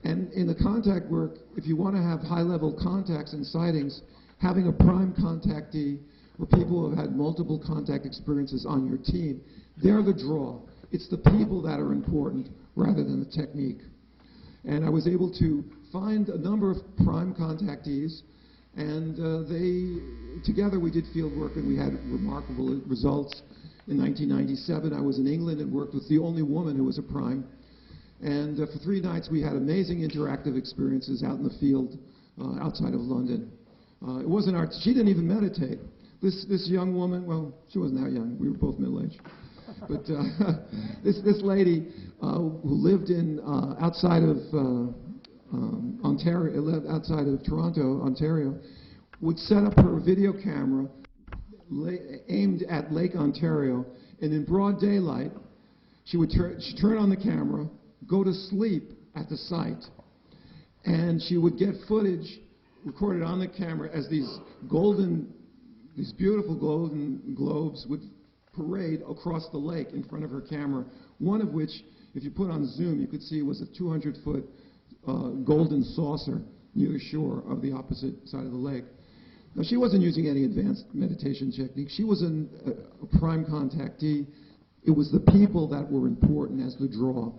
And in the contact work, if you want to have high-level contacts and sightings, having a prime contactee or people who have had multiple contact experiences on your team, they're the draw. It's the people that are important rather than the technique. And I was able to find a number of prime contactees, and together we did field work, and we had remarkable results. In 1997, I was in England and worked with the only woman who was a prime. And for 3 nights, we had amazing interactive experiences out in the field outside of London. It wasn't art. She didn't even meditate. This young woman, well, she wasn't that young. We were both middle-aged. But this lady who lived in outside of Ontario, lived outside of Toronto, Ontario, would set up her video camera aimed at Lake Ontario, and in broad daylight, she'd turn on the camera, go to sleep at the site, and she would get footage recorded on the camera as these beautiful golden globes would parade across the lake in front of her camera, one of which, if you put on zoom, you could see was a 200-foot golden saucer near the shore of the opposite side of the lake. Now, she wasn't using any advanced meditation technique. She was a prime contactee. It was the people that were important as the draw.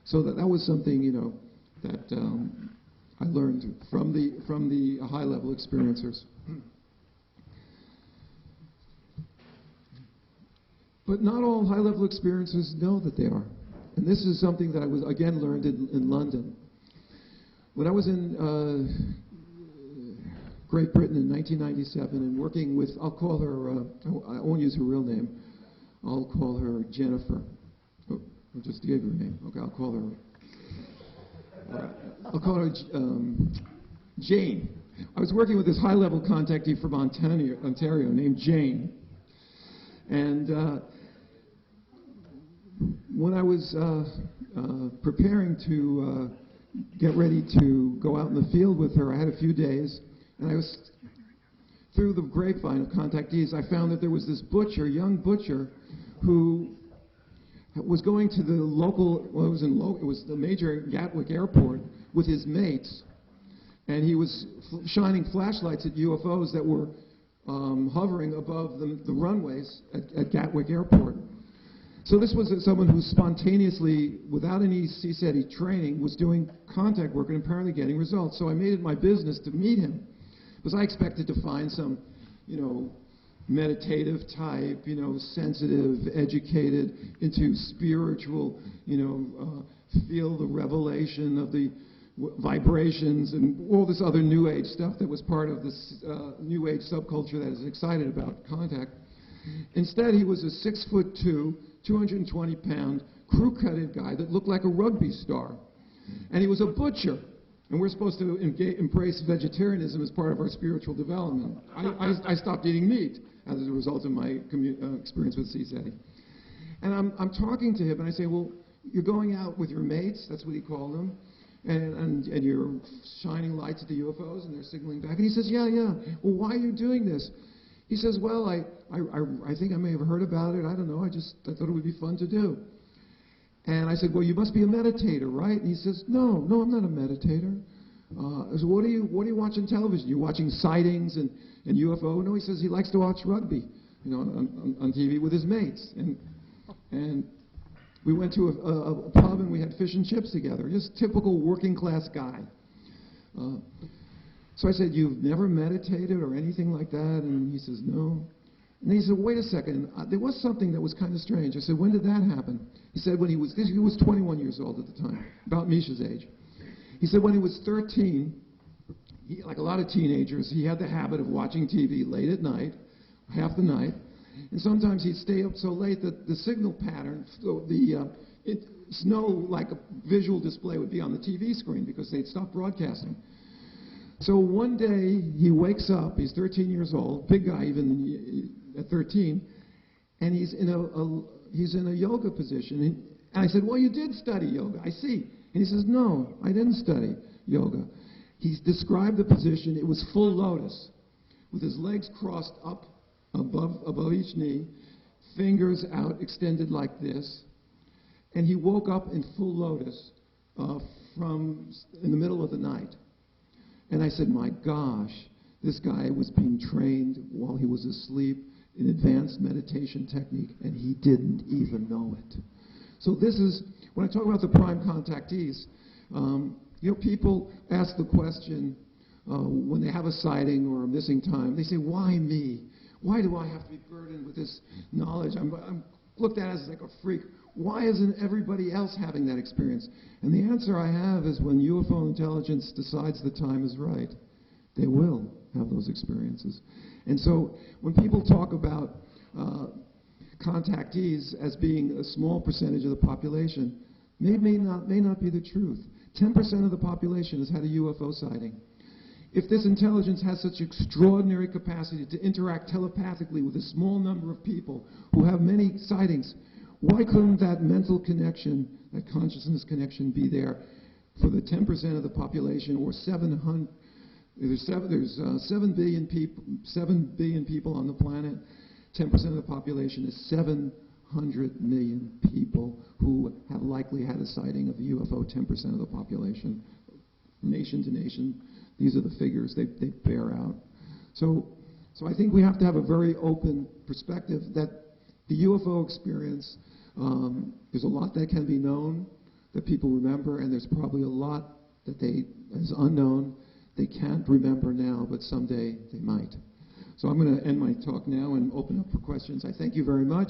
So that was something, you know, that I learned from the high-level experiencers. But not all high-level experiencers know that they are. And this is something that I was, again, learned in London. When I was in Great Britain in 1997 and working with, I'll call her, I won't use her real name, I'll call her Jennifer. Oh, I just gave her name. Okay, I'll call her. I'll call her Jane. I was working with this high-level contactee from Ontario named Jane. And when I was preparing to get ready to go out in the field with her, I had a few days, and I was through the grapevine of contactees, I found that there was this butcher, young butcher, who was going to the local, well, it was the major Gatwick airport with his mates, and he was shining flashlights at UFOs that were hovering above the runways at Gatwick Airport. So this was someone who spontaneously, without any CSETI training, was doing contact work and apparently getting results. So I made it my business to meet him, because I expected to find some, meditative type, sensitive, educated, into spiritual, feel the revelation of the vibrations and all this other New Age stuff that was part of this New Age subculture that is excited about contact. Instead, he was a 6'2", 220-pound, crew-cutted guy that looked like a rugby star. And he was a butcher. And we're supposed to embrace vegetarianism as part of our spiritual development. I stopped eating meat as a result of my experience with CSETI. And I'm talking to him, and I say, well, you're going out with your mates, that's what he called them, and you're shining lights at the UFOs, and they're signaling back. And he says, yeah. Well, why are you doing this? He says, well, I think I may have heard about it. I don't know. I thought it would be fun to do. And I said, well, you must be a meditator, right? And he says, no, I'm not a meditator. I said, what are you watching television? You're watching sightings and UFO? No, he says he likes to watch rugby, on TV with his mates. And we went to a pub and we had fish and chips together. Just typical working class guy. So I said, you've never meditated or anything like that? And he says, no. And he said, wait a second, there was something that was kind of strange. I said, when did that happen? He said, he was 21 years old at the time, about Misha's age. He said when he was 13, like a lot of teenagers, he had the habit of watching TV late at night, half the night, and sometimes he'd stay up so late that the signal pattern, like a visual display would be on the TV screen because they'd stop broadcasting. So one day he wakes up, he's 13 years old, big guy even at 13, and he's in a yoga position. And I said, well, you did study yoga, I see. And he says, no, I didn't study yoga. He's described the position, it was full lotus, with his legs crossed up above each knee, fingers out extended like this. And he woke up in full lotus in the middle of the night. And I said, my gosh, this guy was being trained while he was asleep in advanced meditation technique, and he didn't even know it. So this is, when I talk about the prime contactees, people ask the question when they have a sighting or a missing time, they say, why me? Why do I have to be burdened with this knowledge? I'm looked at as like a freak. Why isn't everybody else having that experience? And the answer I have is when UFO intelligence decides the time is right, they will have those experiences. And so when people talk about contactees as being a small percentage of the population, may not be the truth. 10% of the population has had a UFO sighting. If this intelligence has such extraordinary capacity to interact telepathically with a small number of people who have many sightings, why couldn't that mental connection, that consciousness connection be there for the 10% of the population, or 700? There's 7 billion people on the planet. 10% of the population is 700 million people who have likely had a sighting of a UFO. 10% of the population, nation to nation. These are the figures they bear out. So I think we have to have a very open perspective that the UFO experience, there's a lot that can be known that people remember, and there's probably a lot that is unknown they can't remember now, but someday they might. So I'm going to end my talk now and open up for questions. I thank you very much.